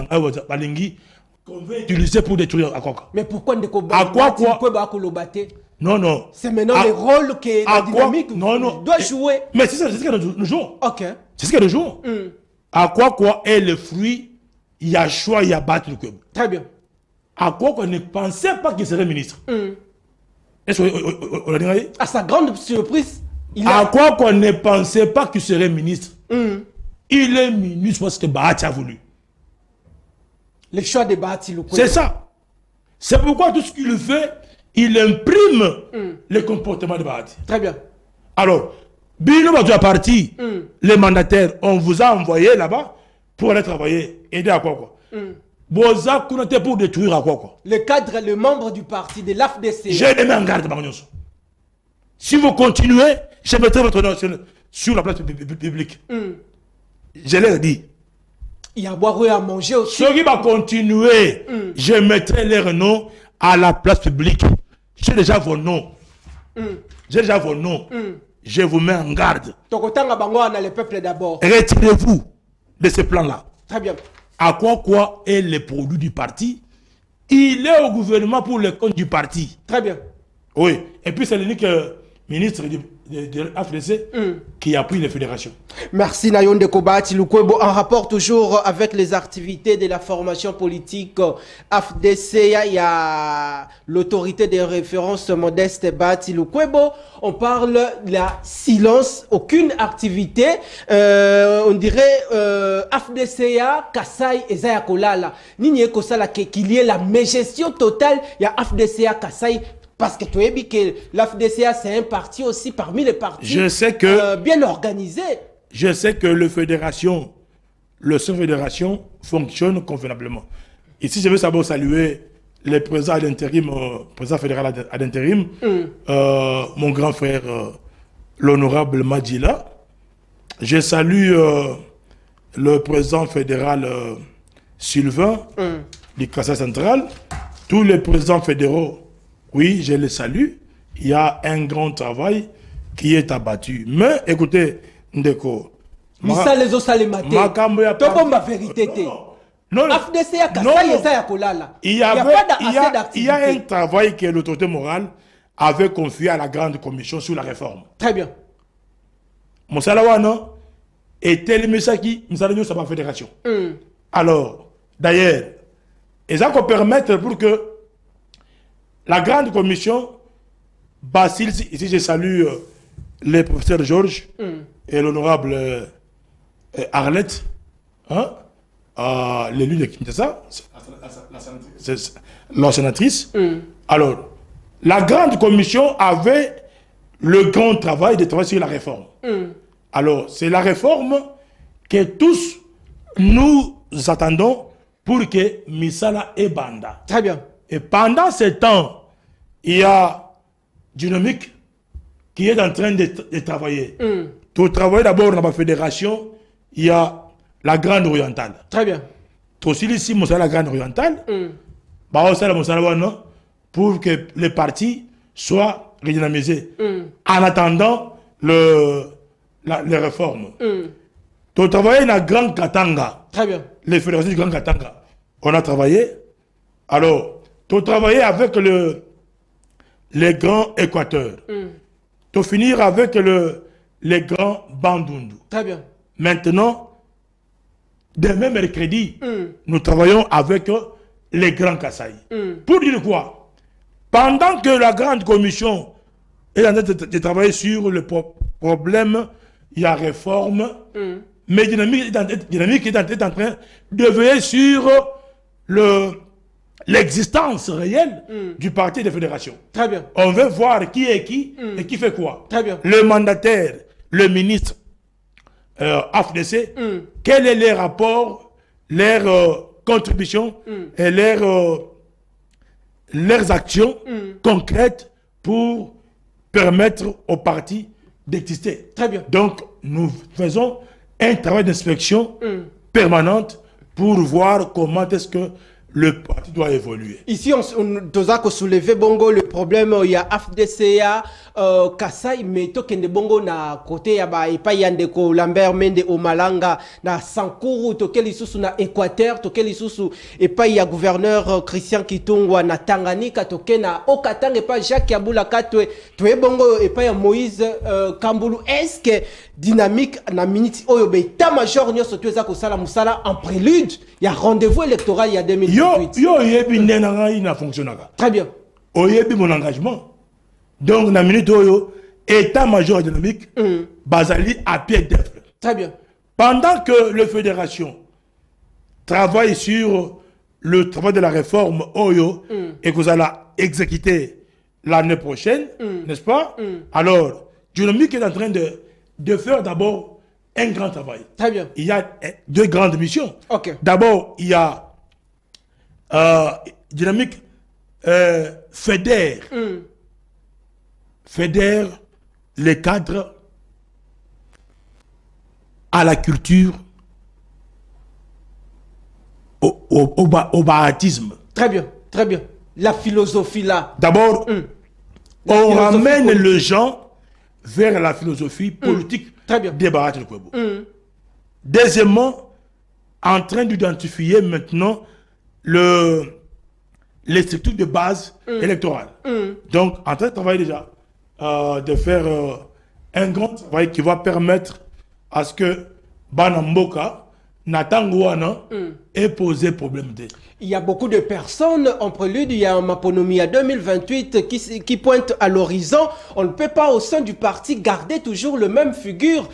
Balingi. Qu'on veut utiliser pour détruire Akoka. Mais pourquoi ne Non. C'est maintenant le rôle que la dynamique doit jouer. Mais c'est ce que nous jouons. Ok. C'est ce que nous jouons. À quoi est le fruit? Il y a choix, il y a battre le club. Très bien. À quoi qu'on ne pensait pas qu'il serait ministre. Est-ce qu'on a dit? À sa grande surprise, à quoi qu'on ne pensait pas qu'il serait ministre. Il est ministre parce que Bahati a voulu. Le choix de Bahati Lukwebo. C'est ça. C'est pourquoi tout ce qu'il fait, il imprime le comportement de Bahati. Très bien. Alors, Bino Batou a parti, les mandataires, on vous a envoyé là-bas pour aller travailler. Aider à quoi? Boza Kounate pour détruire à quoi? Le cadre, le membre du parti de l'AFDC. Je les mets en garde, Magnus. Si vous continuez, je mettrai votre nom sur la place publique. Je leur dis. Il y a à boire et à manger aussi. Ceux qui vont continuer, je mettrai leur nom à la place publique. J'ai déjà vos noms. Je vous mets en garde. Le peuple d'abord. Retirez-vous de ce plan-là. Très bien. À quoi est le produit du parti? Il est au gouvernement pour le compte du parti. Très bien. Oui. Et puis c'est l'unique ministre de FDC qui appuie les fédérations. Merci Nayonde Kobati Lukwebo. En rapport toujours avec les activités de la formation politique FDC, il y a l'autorité des références Modeste Bati Lukwebo. On parle de la silence, aucune activité. On dirait FDCA, Kasai et Zaya Kolala. Nini Ekosala qu'il y ait la mégestion totale, il y a FDCA, Kasai. Parce que tu as dit que l'AFDCA, c'est un parti aussi parmi les partis bien organisés. Je sais que le fédération, le fédération fonctionne convenablement. Ici, je veux d'abord saluer les présidents d'intérim, président fédéral à l'intérim, mon grand frère, l'honorable Madjila. Je salue le président fédéral Sylvain du Kassai central, tous les présidents fédéraux. Oui, je les salue. Il y a un grand travail qui est abattu. Mais écoutez, Ndeko. Misa les os les matés. Toko ma vérité. Non, il y a un travail que l'autorité morale avait confié à la grande commission sur la réforme. Très bien. Monsalawana était le message qui nous a donné sa fédération. Alors, d'ailleurs, ils ont permettre pour que la grande commission, Basile, ici je salue les professeurs Georges et l'honorable Arlette, hein, l'élu de Kinshasa, la sénatrice. Alors, la grande commission avait le grand travail de travailler sur la réforme. Alors, c'est la réforme que tous nous attendons pour que Misala et Banda. Très bien. Et pendant ce temps, il y a Dynamique qui est en train de travailler. Pour travailler d'abord dans la fédération, il y a la Grande Orientale. Très bien. Aussi ici, la Grande Orientale, pour que les partis soient redynamisés. En attendant les réformes. Tu travailles dans la Grande Katanga. Très bien. Les fédérations du Grand Katanga. On a travaillé. Alors, tu travailles avec les grands Équateurs. Tu finir avec les grands Bandundu. Très bien. Maintenant, demain mercredi, nous travaillons avec les grands Kasaï. Pour dire quoi? Pendant que la grande commission est en train de travailler sur le problème, il y a réforme, mais Dynamique est en train de veiller sur l'existence réelle du parti de fédération. Très bien. On veut voir qui est qui et qui fait quoi. Très bien. Le mandataire, le ministre AFDC, quel est les rapports, leurs contributions et leurs actions concrètes pour permettre au parti d'exister. Très bien. Donc, nous faisons un travail d'inspection permanente pour voir comment est-ce que le parti doit évoluer. Ici, on doit soulever bongo le problème. Il y a FDCA, Kasai, mais tokende bongo na côté ya ba epa yandeko Lambert Mende au Malanga na Sankuru tokeli susu na Équateur tokeli susu epa ya gouverneur Christian Kitungwa na Tanganyika tokena Okatanga epa Jacques Abula Katwe toye bongo epa ya Moïse Kambulu. Est-ce que Dynamique na minute oyo be ta major nyoso tueza ko sala musala en prélude il y a rendez-vous électoral il y a 2018. Yo yebi nena ina fonctionnaka. Très bien. Oyebi mon engagement. Donc, dans la minute où état-major Dynamique, Bazali à pied d'œuvre. Très bien. Pendant que la fédération travaille sur le travail de la réforme Oyo et que vous allez exécuter l'année prochaine, n'est-ce pas? Alors, Dynamique est en train de faire d'abord un grand travail. Très bien. Il y a deux grandes missions. Okay. D'abord, il y a Dynamique fédère les cadres à la culture, au baratisme. Très bien, très bien. La philosophie là. D'abord, on ramène les gens vers la philosophie politique des baratismes. Deuxièmement, en train d'identifier maintenant les structures de base électorale. Donc, en train de travailler déjà de faire un grand travail qui va permettre à ce que Banamboka Natangouana ait posé problème de. Il y a beaucoup de personnes en prélude, il y a un Maponomia 2028 qui pointe à l'horizon. On ne peut pas au sein du parti garder toujours le même figure.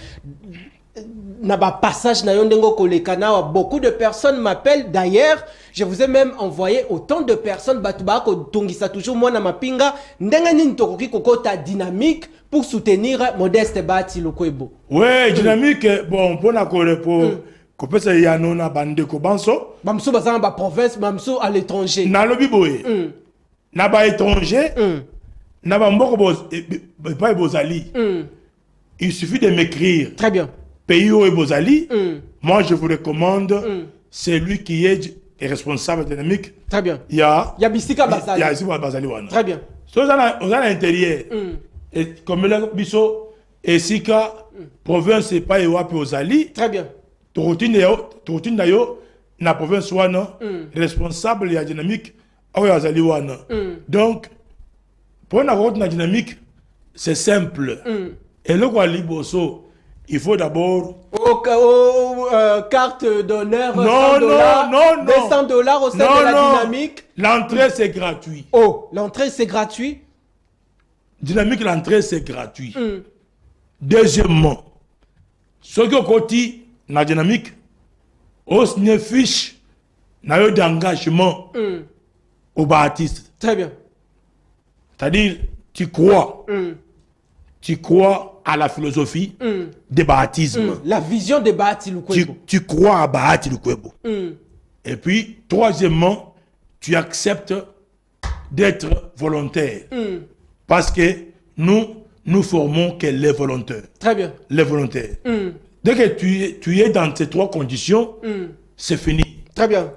Naba passage na yondengo kolekana, beaucoup de personnes m'appellent. D'ailleurs, je vous ai même envoyé autant de personnes batuba ko tongisa toujours moi na mapinga ndenga nini tokoki kokota dynamique pour soutenir Modeste Bahati Lukwebo. Ouais, dynamique bon pour na kole pour que ça yano na bande ko banso. Bamso bazanga ba province, bamso à l'étranger. Na lobi boye. Na ba étranger. Na ba mboko pas bozali. Il suffit de m'écrire. Très bien. Pays où est Bozali, moi je vous recommande, c'est lui qui est responsable dynamique. Très bien. Il y a Bissika Bazali. Il y a Bissika Bazali. Très bien. So, on a l'intérieur. Et comme le biso, et Sika, province et pas Ewa Bozali. Très bien. Toutine d'ailleurs, la province wana, responsable de la dynamique, Bazali wana. Donc, pour une route la dynamique, c'est simple. Et le quoi liboso. Il faut d'abord... carte d'honneur, non, non, 200 dollars au sein de la dynamique. L'entrée, c'est gratuit. Oh, l'entrée, c'est gratuit. Dynamique, l'entrée, c'est gratuit. Deuxièmement, ce qui est côté la dynamique, on se fiche d'engagement au baptiste. Très bien. C'est-à-dire, tu crois à la philosophie des baptismes. La vision de Bahati Lukwebo. Tu crois à Bahati Lukwebo. Et puis, troisièmement, tu acceptes d'être volontaire. Parce que nous formons que les volontaires. Très bien. Les volontaires. Dès que tu es dans ces trois conditions, c'est fini. Très bien.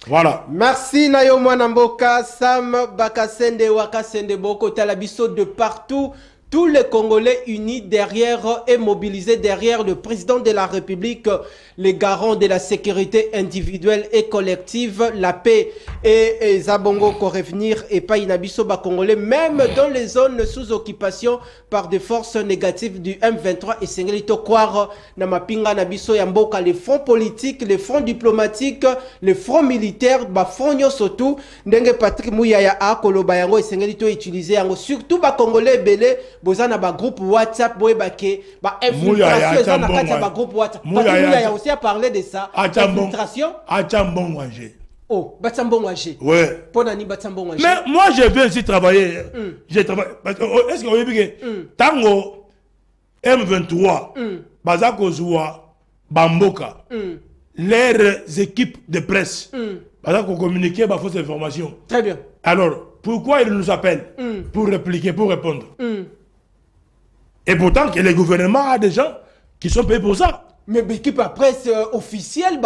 Voilà. Merci Nayo Mwanamboka, Sam Bakasende Wakasende Boko Talabiso de partout. Tous les Congolais unis derrière et mobilisés derrière le président de la République, les garants de la sécurité individuelle et collective, la paix et Zabongo pour revenir et pas inabiso ba Congolais, même dans les zones sous occupation par des forces négatives du M23 et Sengelito Kwar, Namapinga Nabiso Yamboka, les fronts politiques, les fronts diplomatiques, les fronts militaires, ba fonyo surtout, Ndenge Patrick Mouyaya a Kolobayango et Sengelito utilisé, surtout ba Congolais belé. Bozana ba groupe WhatsApp boyebake ba infiltration ça na kati ba groupe WhatsApp. Mouyaya aussi a parlé de ça. Infiltration. Achambon wangé. Oh, Batsambon wangé. Ouais. Ponani Batsambon wangé. Mais moi je viens ici travailler. J'ai travaillé. Est-ce que vous voyez que Tango M23 Bazako Zoua Bamboka leurs équipes de presse Bazako communiquer ba fausse information. Très bien. Alors pourquoi ils nous appellent pour répliquer, pour répondre? Et pourtant que le gouvernement a des gens qui sont payés pour ça. Mais l'équipe à presse officielle,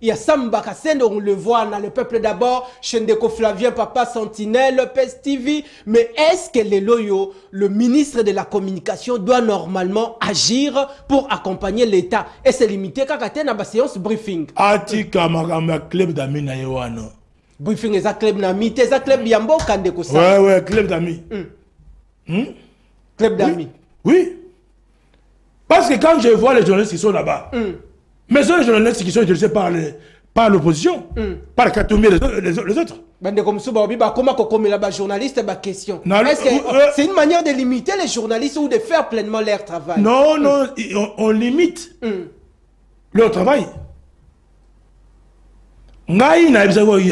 il y a Sam Bakasende, on le voit, on a le peuple d'abord, Chendeko Flavien, Papa Sentinelle, PES TV. Mais est-ce que les loyaux, le ministre de la Communication, doit normalement agir pour accompagner l'État? Et c'est limité quand il y a une séance briefing. Atika Magama club d'amis na yewano. Briefing est un club d'amis, c'est un club yambo kandeko ça. Ouais, ouais, club d'amis. Club d'amis. Oui. Parce que quand je vois les journalistes qui sont là-bas, mais ce sont les journalistes qui sont utilisés par l'opposition, par Katoumé les autres. Comment journaliste question. Est-ce que c'est une manière de limiter les journalistes ou de faire pleinement leur travail? Non, non, on limite leur travail. Il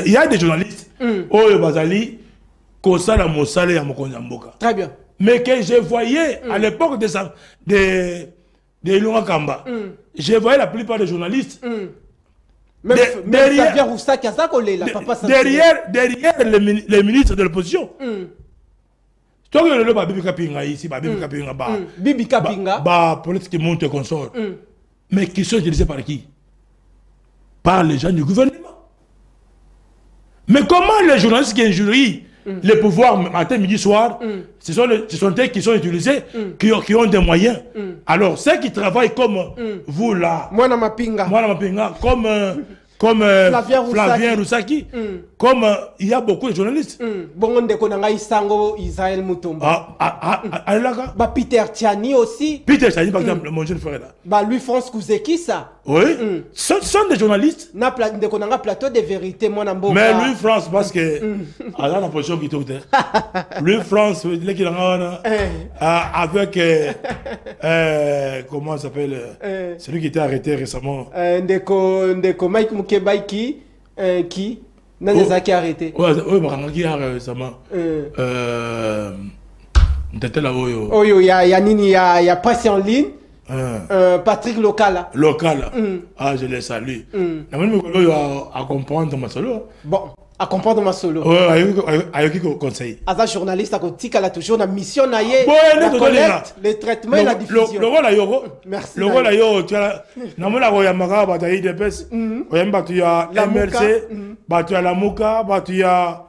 y a des journalistes, très bien. Mais que je voyais à l'époque de Ilunga Kamba, je voyais la plupart des journalistes derrière les ministres de l'opposition. Bibi Kapinga, politique qui monte et consort. Mais qui sont utilisés par qui? Par les gens du gouvernement. Mais comment les journalistes qui injurient les pouvoirs matin, midi, soir, ce sont eux qui sont utilisés, qui ont des moyens. Alors, ceux qui travaillent comme vous là, Mwana Mapinga, comme Flavien Roussaki, comme il y a beaucoup de journalistes. Bon, on déconne Isango, Israël Mutomba. Bah Peter Tiani aussi. Peter Tiani, par exemple, mon jeune frère là. Bah lui France Kouzeki ça. Oui. Ce sont des journalistes. Na plateau de vérité moi nambo. Mais lui France parce que alors la position qui tourne. Lui France, il est avec comment ça s'appelle celui qui était arrêté récemment. Ndeko Mike Mukebaiki qui n'a qui arrêté. Oui, qui a récemment. T'étais là où oh il y a presse en ligne. Patrick Local. Local. Ah, je les salue. À comprendre ma solo. Bon, à comprendre ma solo. Oui, avec qui conseil. As un journaliste à côté, elle a toujours la mission naïe. La collecte, le traitement et la diffusion. Le rôle à Yoro. Merci. Le rôle à Yoro, tu as la Royamara, bataille de pes. Tu as MRC, tu as la Mouka, tu as.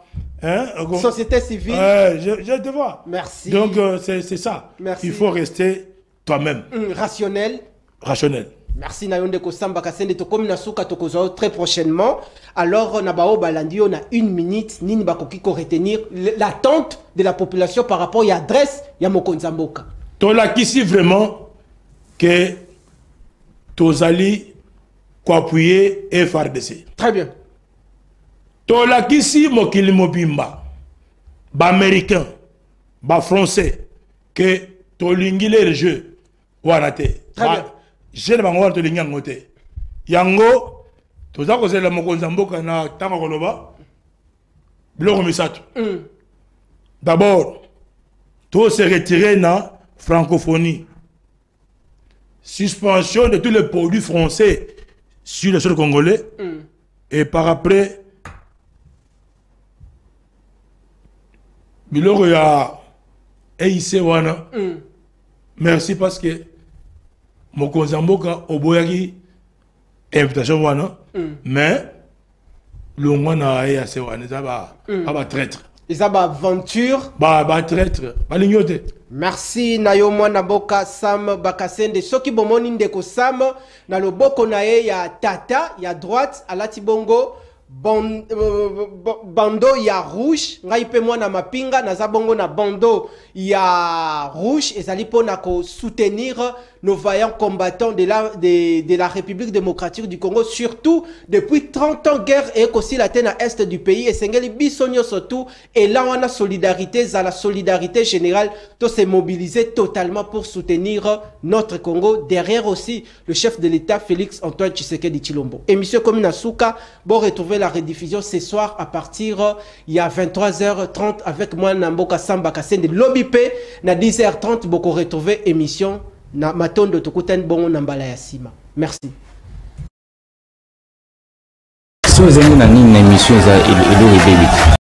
Société civile. Je te vois. Merci. Donc, c'est ça. Merci. Il faut rester toi-même. Rationnel. Rationnel. Merci Nayonde Kosamba Kasende Tokomi Nasuka Tokozo très prochainement. Alors Nabao Balandi on a 1 minute nini bakoki ko retenir l'attente de la population par rapport à l'adresse ya Mokonzamboka. Tolakisi vraiment que tozali ko appuyer FRDC. Très bien. Tolakisi mokili mobimba ba américain ba français que tolingi le jeu wana te. Très bien. Je ne vais pas te dire que Yango, tu as dit que le Mokonzamboka na tanga koloba. Biloko misatu. D'abord, tout se retirer na francophonie. Suspension de tous les produits français sur le sol congolais. Et par après, biloko ya EIC wana. Merci parce que Mokonzamboka oboyaki invitation wana mais le mwana ya se wana ça va traître ils ont aventure ba traître ba lignote. Merci nayo mwana mboka Sam Bakasende soki bomoni ndeko Sam na loboko na ye ya tata ya droite alati bongo bando ya rouge ngai pe mwana mapinga naza bongo na bando ya rouge ezali pona ko soutenir nos vaillants combattants de la République démocratique du Congo, surtout depuis 30 ans guerre et aussi la tena est du pays et sengeli bisonyo surtout et là on a solidarité à la solidarité générale to se mobiliser totalement pour soutenir notre Congo derrière aussi le chef de l'État Félix Antoine Tshisekedi Tshilombo. Émission comme Nasuka, bon retrouver la rediffusion ce soir à partir il y a 23h30 avec moi Namboka Samba Kasende Lobby P na 10h30 beaucoup retrouver émission na matondo tokutani bongo na mbala ya sima. Merci. So zengi na nini na émission za Elo Rebellion.